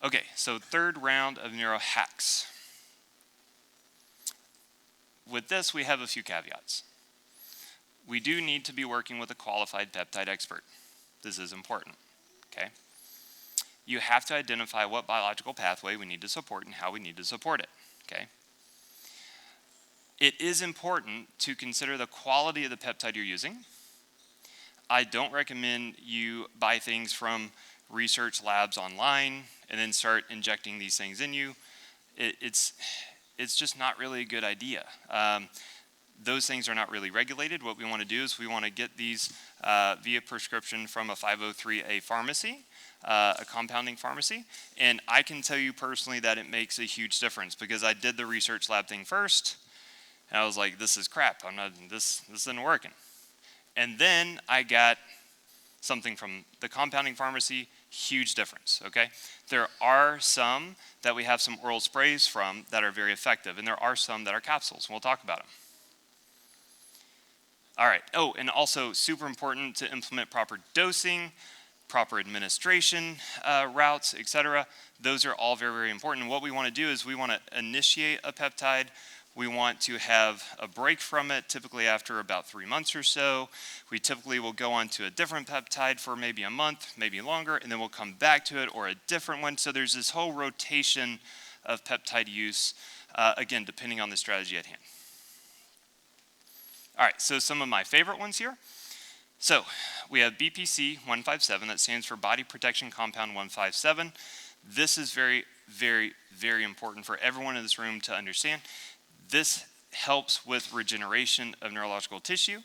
Okay, so third round of neurohacks. With this, we have a few caveats. We do need to be working with a qualified peptide expert. This is important, okay? You have to identify what biological pathway we need to support and how we need to support it, okay? It is important to consider the quality of the peptide you're using. I don't recommend you buy things from research labs online and then start injecting these things in you. It's just not really a good idea. Those things are not really regulated. What we want to do is we want to get these via prescription from a 503A pharmacy, a compounding pharmacy. And I can tell you personally that it makes a huge difference because I did the research lab thing first. And I was like, this is crap. This isn't working. And then I got something from the compounding pharmacy, huge difference, okay? There are some that we have some oral sprays from that are very effective, and there are some that are capsules, and we'll talk about them. All right, oh, and also super important to implement proper dosing, proper administration routes, etc. Those are all very, very important. And what we want to do is we want to initiate a peptide, We want to have a break from it, typically after about 3 months or so. We typically will go on to a different peptide for maybe a month, maybe longer, and then we'll come back to it or a different one. So there's this whole rotation of peptide use, again, depending on the strategy at hand. All right, so some of my favorite ones here. So we have BPC 157, that stands for Body Protection Compound 157. This is very, very, very important for everyone in this room to understand. This helps with regeneration of neurological tissue.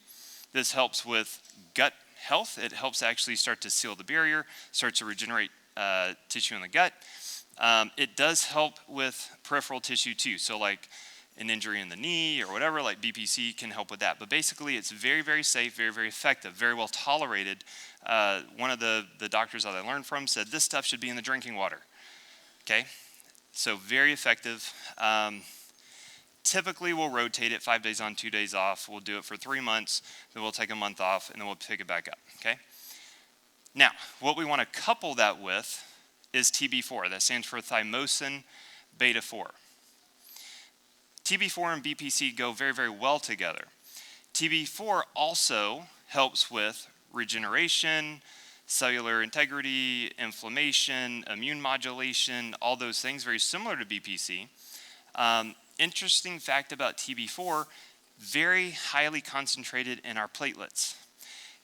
This helps with gut health. It helps actually start to seal the barrier, starts to regenerate tissue in the gut. It does help with peripheral tissue too. So like an injury in the knee or whatever, like BPC can help with that. But basically it's very, very safe, very, very effective, very well tolerated. One of the doctors that I learned from said this stuff should be in the drinking water. Okay, so very effective. Typically we'll rotate it 5 days on, 2 days off. We'll do it for 3 months, then we'll take a month off, and then we'll pick it back up, okay? Now, what we want to couple that with is TB4. That stands for thymosin beta 4. TB4 and BPC go very, very well together. TB4 also helps with regeneration, cellular integrity, inflammation, immune modulation, all those things, very similar to BPC. Interesting fact about TB4, very highly concentrated in our platelets.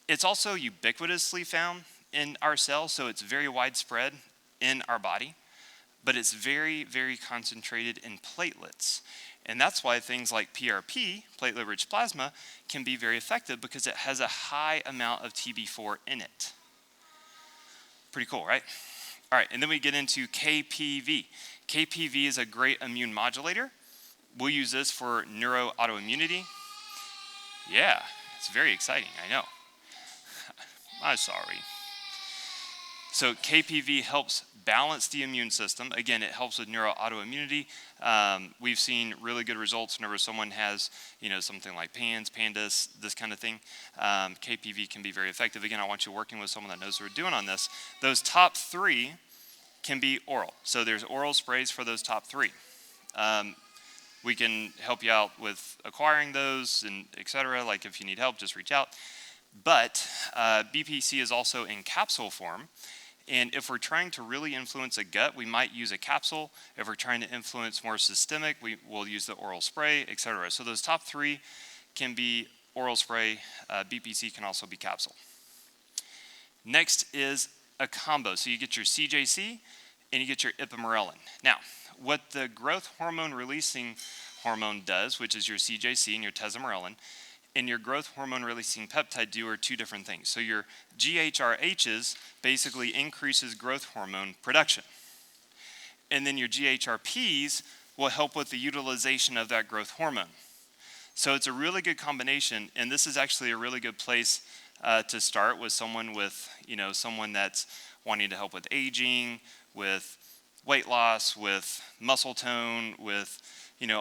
It's also ubiquitously found in our cells, so it's very widespread in our body, but it's very, very concentrated in platelets. And that's why things like PRP, platelet-rich plasma, can be very effective because it has a high amount of TB4 in it. Pretty cool, right? All right, and then we get into KPV. KPV is a great immune modulator. We'll use this for neuroautoimmunity. Yeah, it's very exciting, I know. I'm sorry. So KPV helps balance the immune system. Again, it helps with neuroautoimmunity. We've seen really good results whenever someone has, something like PANS, PANDAS, this kind of thing. KPV can be very effective. Again, I want you working with someone that knows what we're doing on this. Those top 3 can be oral. So there's oral sprays for those top 3. We can help you out with acquiring those and et cetera. Like if you need help, just reach out. But BPC is also in capsule form. And if we're trying to really influence a gut, we might use a capsule. If we're trying to influence more systemic, we'll use the oral spray, et cetera. So those top 3 can be oral spray. BPC can also be capsule. Next is a combo. So you get your CJC and you get your ipamorelin. Now, what the growth hormone releasing hormone does, which is your CJC and your tesamorelin, and your growth hormone releasing peptide do are 2 different things. So your GHRHs basically increases growth hormone production. And then your GHRPs will help with the utilization of that growth hormone. So it's a really good combination, and this is actually a really good place to start with someone that's wanting to help with aging, with weight loss, with muscle tone, with,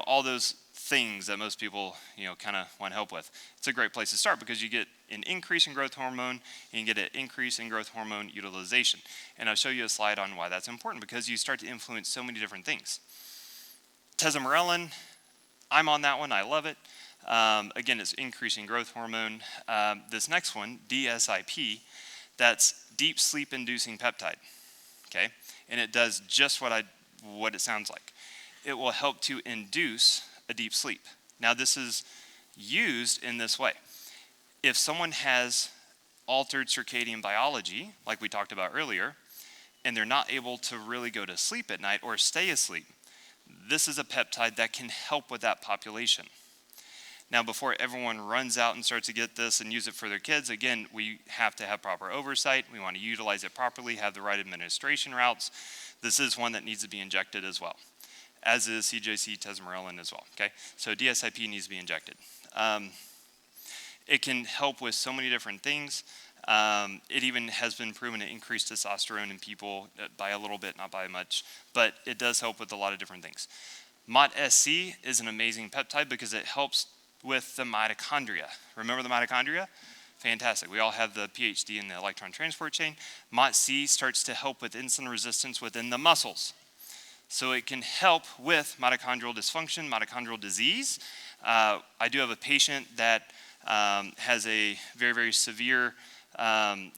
all those things that most people, kind of want help with. It's a great place to start because you get an increase in growth hormone and you get an increase in growth hormone utilization. And I'll show you a slide on why that's important because you start to influence so many different things. Tesamorelin, I'm on that one, I love it. Again, it's increasing growth hormone. This next one, DSIP, that's deep sleep inducing peptide, okay? And it does just what it sounds like. It will help to induce a deep sleep. Now this is used in this way. If someone has altered circadian biology, like we talked about earlier, and they're not able to really go to sleep at night or stay asleep, this is a peptide that can help with that population. Now before everyone runs out and starts to get this and use it for their kids, again, we have to have proper oversight. We want to utilize it properly, have the right administration routes. This is one that needs to be injected as well, as is CJC tesamorelin as well, okay? So DSIP needs to be injected. It can help with so many different things. It even has been proven to increase testosterone in people by a little bit, not by much, but it does help with a lot of different things. MOT-SC is an amazing peptide because it helps with the mitochondria. Remember the mitochondria? Fantastic. We all have the PhD in the electron transport chain. MOT-C starts to help with insulin resistance within the muscles. So it can help with mitochondrial dysfunction, mitochondrial disease. I do have a patient that has a very, very severe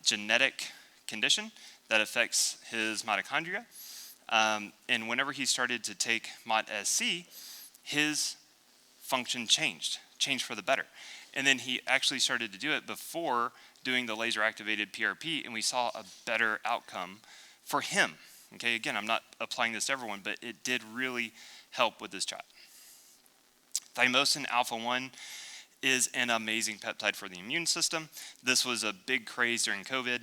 genetic condition that affects his mitochondria. And whenever he started to take MOT-SC, his function changed for the better. And then he actually started to do it before doing the laser activated PRP, and we saw a better outcome for him. Okay, again, I'm not applying this to everyone, but it did really help with this child. Thymosin alpha-1 is an amazing peptide for the immune system. This was a big craze during COVID,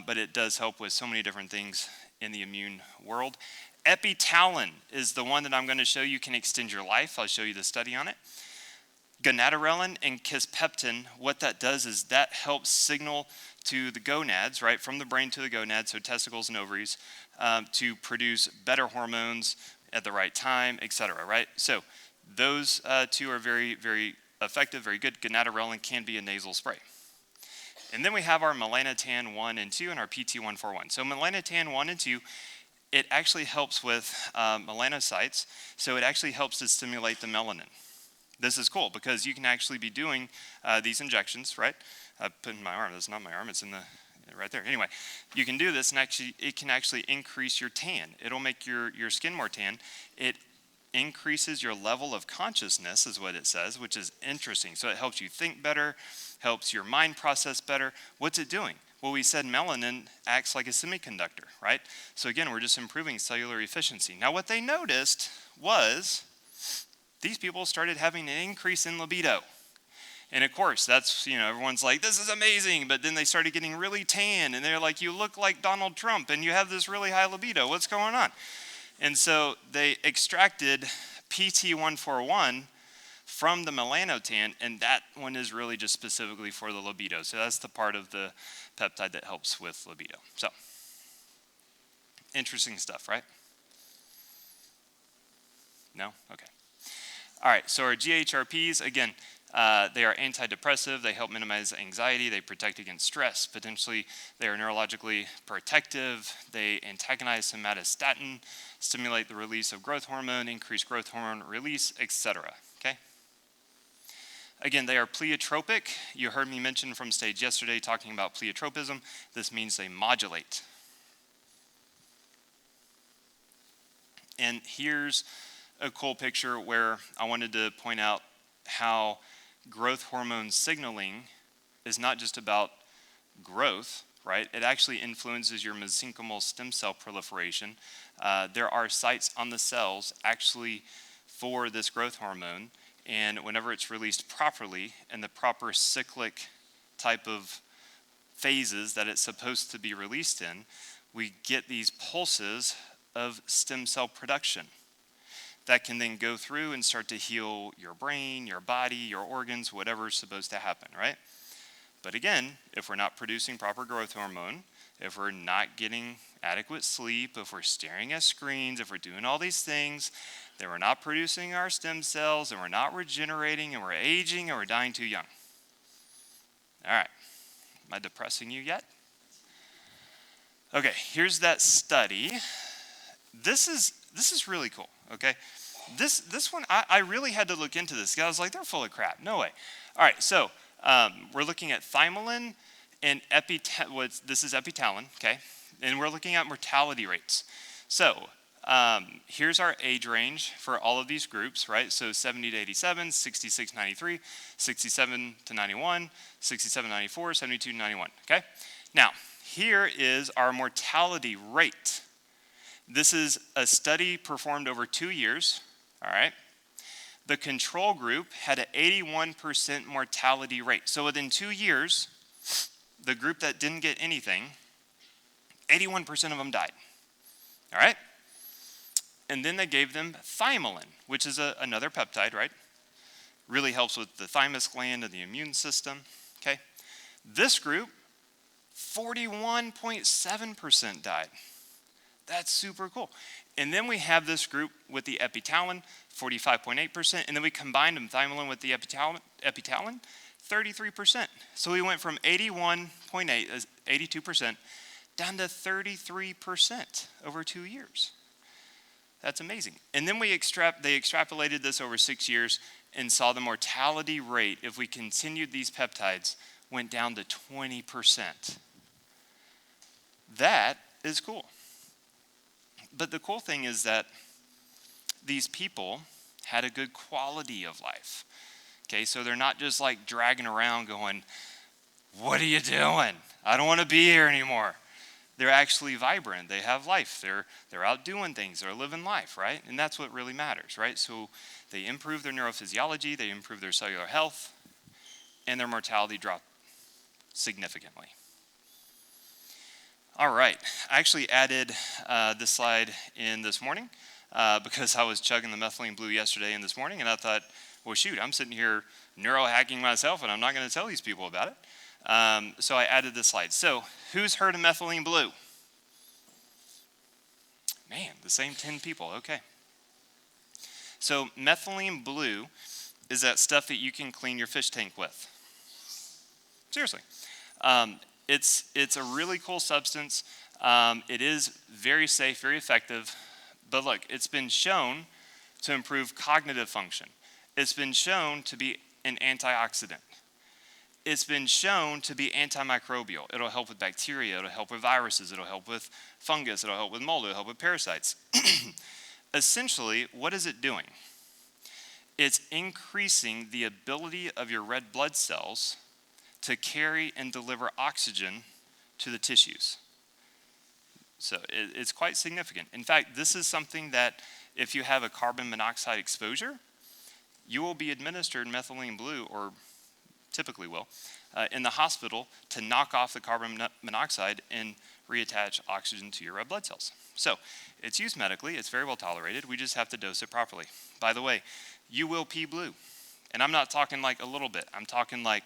but it does help with so many different things in the immune world. Epitalin is the one that I'm going to show you can extend your life. I'll show you the study on it. Gonadorelin and kisspeptin, what that does is that helps signal to the gonads, right, from the brain to the gonads, so testicles and ovaries, to produce better hormones at the right time, etc., right? So those two are very, very effective, very good. Gonadorelin can be a nasal spray. And then we have our melanotan 1 and 2 and our PT141. So melanotan 1 and 2, it actually helps with melanocytes, so it actually helps to stimulate the melanin. This is cool because you can actually be doing these injections, right? I put in my arm. That's not my arm. It's in the right there. Anyway, you can do this, and actually, it can actually increase your tan. It'll make your skin more tan. It increases your level of consciousness, is what it says, which is interesting. So it helps you think better, helps your mind process better. What's it doing? Well, we said melanin acts like a semiconductor, right? So again, we're just improving cellular efficiency. Now, what they noticed was these people started having an increase in libido. And of course, that's, everyone's like, this is amazing. But then they started getting really tan. And they're like, you look like Donald Trump. And you have this really high libido. What's going on? And so they extracted PT141 from the melanotan. And that one is really just specifically for the libido. So that's the part of the peptide that helps with libido. So, interesting stuff, right? No? Okay. All right, so our GHRPs, again, they are antidepressive. They help minimize anxiety. They protect against stress. Potentially, they are neurologically protective. They antagonize somatostatin, stimulate the release of growth hormone, increase growth hormone release, etc. Okay? Again, they are pleiotropic. You heard me mention from stage yesterday talking about pleiotropism. This means they modulate. And here's a cool picture where I wanted to point out how growth hormone signaling is not just about growth, right? It actually influences your mesenchymal stem cell proliferation. There are sites on the cells actually for this growth hormone, and whenever it's released properly in the proper cyclic type of phases that it's supposed to be released in, we get these pulses of stem cell production that can then go through and start to heal your brain, your body, your organs, whatever's supposed to happen, right? But again, if we're not producing proper growth hormone, if we're not getting adequate sleep, if we're staring at screens, if we're doing all these things, then we're not producing our stem cells, and we're not regenerating, and we're aging, and we're dying too young. All right, am I depressing you yet? Okay, here's that study. This is really cool, okay? This one, I really had to look into this. I was like, they're full of crap. No way. All right, so we're looking at thymolin and this is epitalin, okay? And we're looking at mortality rates. So here's our age range for all of these groups, right? So 70 to 87, 66 to 93, 67 to 91, 67 to 94, 72 to 91, okay? Now, here is our mortality rate. This is a study performed over 2 years, all right? The control group had an 81% mortality rate. So within 2 years, the group that didn't get anything, 81% of them died, all right? And then they gave them thymolin, which is another peptide, right? Really helps with the thymus gland and the immune system, okay? This group, 41.7% died. That's super cool. And then we have this group with the epitalin, 45.8%, and then we combined them, thymolin with the epitalin, 33%. So we went from 81.8, 82%, down to 33% over 2 years. That's amazing. And then they extrapolated this over 6 years and saw the mortality rate, if we continued these peptides, went down to 20%. That is cool. But the cool thing is that these people had a good quality of life. Okay, so they're not just like dragging around going, what are you doing? I don't want to be here anymore. They're actually vibrant. They have life. They're out doing things. They're living life, right? And that's what really matters, right? So they improve their neurophysiology, they improve their cellular health, and their mortality dropped significantly. All right, I actually added this slide in this morning because I was chugging the methylene blue yesterday and this morning, and I thought, well, shoot, I'm sitting here neurohacking myself, and I'm not going to tell these people about it. So I added this slide. So who's heard of methylene blue? Man, the same 10 people, okay. So methylene blue is that stuff that you can clean your fish tank with. Seriously. It's a really cool substance. It is very safe, very effective. But look, it's been shown to improve cognitive function. It's been shown to be an antioxidant. It's been shown to be antimicrobial. It'll help with bacteria, it'll help with viruses, it'll help with fungus, it'll help with mold, it'll help with parasites. Essentially, what is it doing? It's increasing the ability of your red blood cells to carry and deliver oxygen to the tissues. So it's quite significant. In fact, this is something that if you have a carbon monoxide exposure, you will be administered methylene blue, or typically will, in the hospital to knock off the carbon monoxide and reattach oxygen to your red blood cells. So it's used medically, it's very well tolerated, we just have to dose it properly. By the way, you will pee blue. And I'm not talking like a little bit, I'm talking like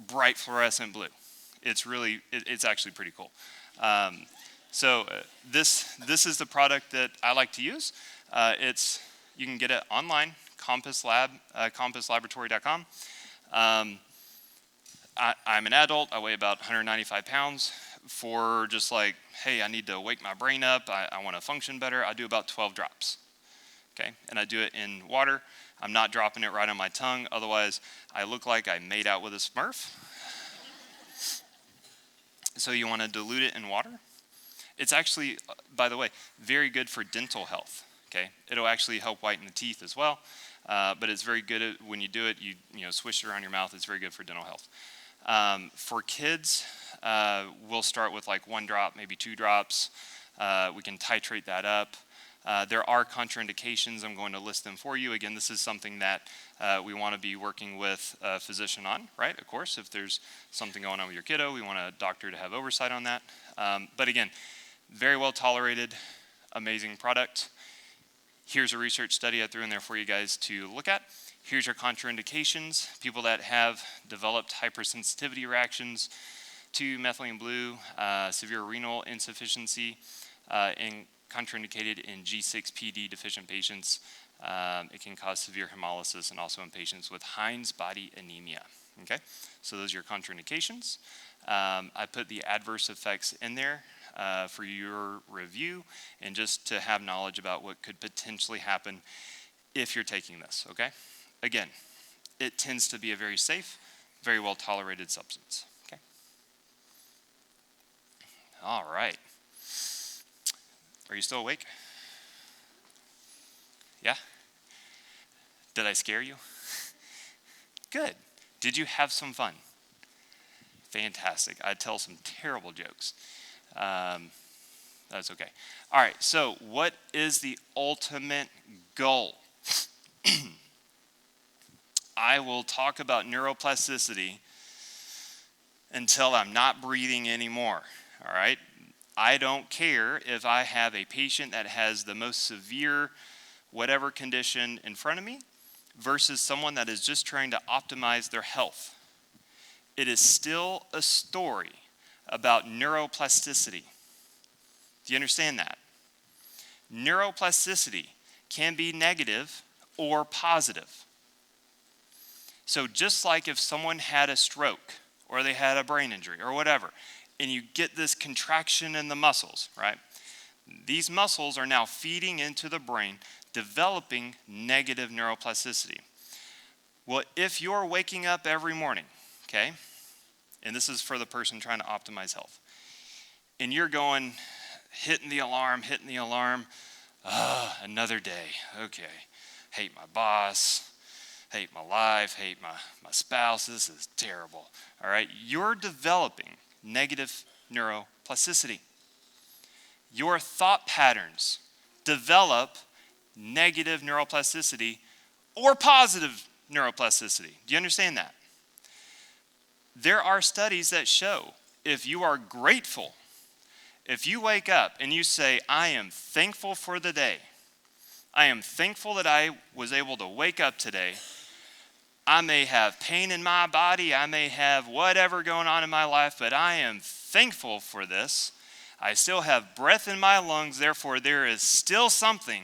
bright fluorescent blue. It's actually pretty cool. This is the product that I like to use. You can get it online, CompassLaboratory.com. I'm an adult, I weigh about 195 pounds. For just like, hey, I need to wake my brain up, I want to function better, I do about 12 drops. Okay, and I do it in water. I'm not dropping it right on my tongue, otherwise I look like I made out with a Smurf. So you want to dilute it in water. It's actually, by the way, very good for dental health. Okay, it'll actually help whiten the teeth as well. But it's very good at, when you do it, you swish it around your mouth. It's very good for dental health. For kids, we'll start with like 1 drop, maybe 2 drops. We can titrate that up. There are contraindications. I'm going to list them for you. Again, this is something that we want to be working with a physician on, right? Of course, if there's something going on with your kiddo, we want a doctor to have oversight on that. But again, very well tolerated, amazing product. Here's a research study I threw in there for you guys to look at. Here's your contraindications. People that have developed hypersensitivity reactions to methylene blue, severe renal insufficiency, and contraindicated in G6PD deficient patients. It can cause severe hemolysis, and also in patients with Heinz body anemia. Okay, so those are your contraindications. I put the adverse effects in there for your review and just to have knowledge about what could potentially happen if you're taking this, okay? Again, it tends to be a very safe, very well tolerated substance, okay? All right. Are you still awake? Yeah? Did I scare you? Good. Did you have some fun? Fantastic. I tell some terrible jokes. That's okay. All right, so what is the ultimate goal? I will talk about neuroplasticity until I'm not breathing anymore, all right? I don't care if I have a patient that has the most severe whatever condition in front of me versus someone that is just trying to optimize their health. It is still a story about neuroplasticity. Do you understand that? Neuroplasticity can be negative or positive. So just like if someone had a stroke or they had a brain injury or whatever, and you get this contraction in the muscles, right? These muscles are now feeding into the brain, developing negative neuroplasticity. Well, if you're waking up every morning, okay, and this is for the person trying to optimize health, and you're going, hitting the alarm, another day, okay, hate my boss, hate my life, hate my spouse, this is terrible, all right? You're developing negative neuroplasticity. Your thought patterns develop negative neuroplasticity or positive neuroplasticity. Do you understand that? There are studies that show if you are grateful, if you wake up and you say, I am thankful for the day, I am thankful that I was able to wake up today. I may have pain in my body, I may have whatever going on in my life, but I am thankful for this. I still have breath in my lungs, therefore there is still something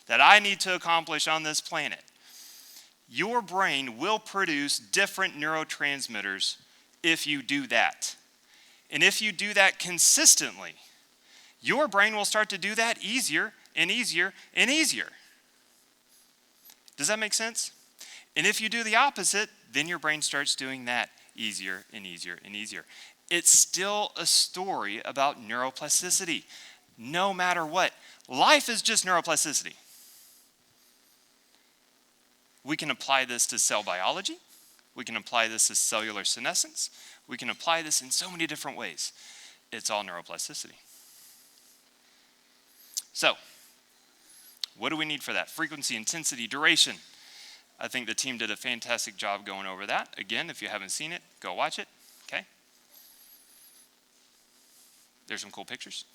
that I need to accomplish on this planet. Your brain will produce different neurotransmitters if you do that. And if you do that consistently, your brain will start to do that easier and easier and easier. Does that make sense? And if you do the opposite, then your brain starts doing that easier and easier and easier. It's still a story about neuroplasticity, no matter what. Life is just neuroplasticity. We can apply this to cell biology. We can apply this to cellular senescence. We can apply this in so many different ways. It's all neuroplasticity. So, what do we need for that? Frequency, intensity, duration. I think the team did a fantastic job going over that. Again, if you haven't seen it, go watch it, okay? There's some cool pictures.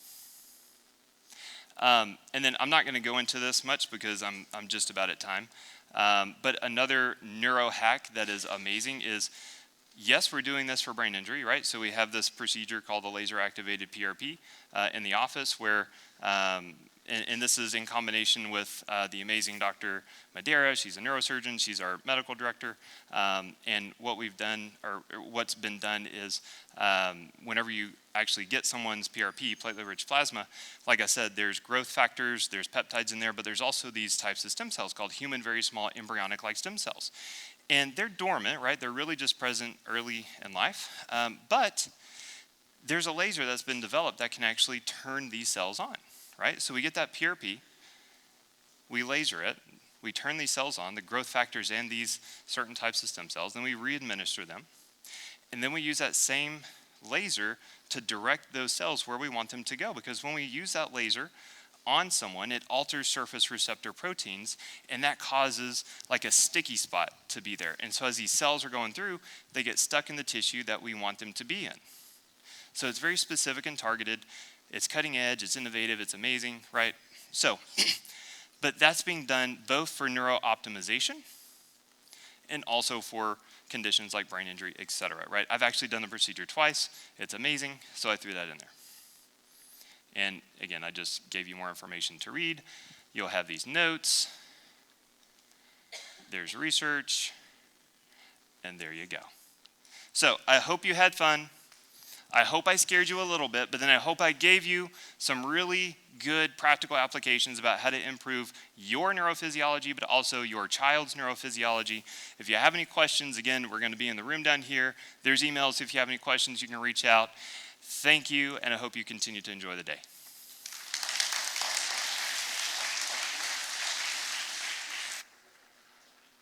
And then I'm not going to go into this much because I'm just about at time. But another neuro hack that is amazing is, yes, we're doing this for brain injury, right? So we have this procedure called the laser-activated PRP in the office where, and this is in combination with the amazing Dr. Madera. She's a neurosurgeon. She's our medical director. And what we've done, or what's been done is whenever you actually get someone's PRP, platelet-rich plasma, like I said, there's growth factors, there's peptides in there, but there's also these types of stem cells called human very small embryonic-like stem cells. And they're dormant, right? They're really just present early in life. But there's a laser that's been developed that can actually turn these cells on, right? So we get that PRP, we laser it, we turn these cells on, the growth factors and these certain types of stem cells, then we re-administer them. And then we use that same laser to direct those cells where we want them to go. Because when we use that laser on someone, it alters surface receptor proteins, and that causes like a sticky spot to be there. And so as these cells are going through, they get stuck in the tissue that we want them to be in. So it's very specific and targeted. It's cutting edge, it's innovative, it's amazing, right? So, but that's being done both for neuro-optimization and also for conditions like brain injury, etc., right? I've actually done the procedure twice. It's amazing, so I threw that in there. And again, I just gave you more information to read. You'll have these notes. There's research. And there you go. So I hope you had fun. I hope I scared you a little bit, but then I hope I gave you some really good practical applications about how to improve your neurophysiology, but also your child's neurophysiology. If you have any questions, again, we're going to be in the room down here. There's emails. If you have any questions, you can reach out. Thank you, and I hope you continue to enjoy the day.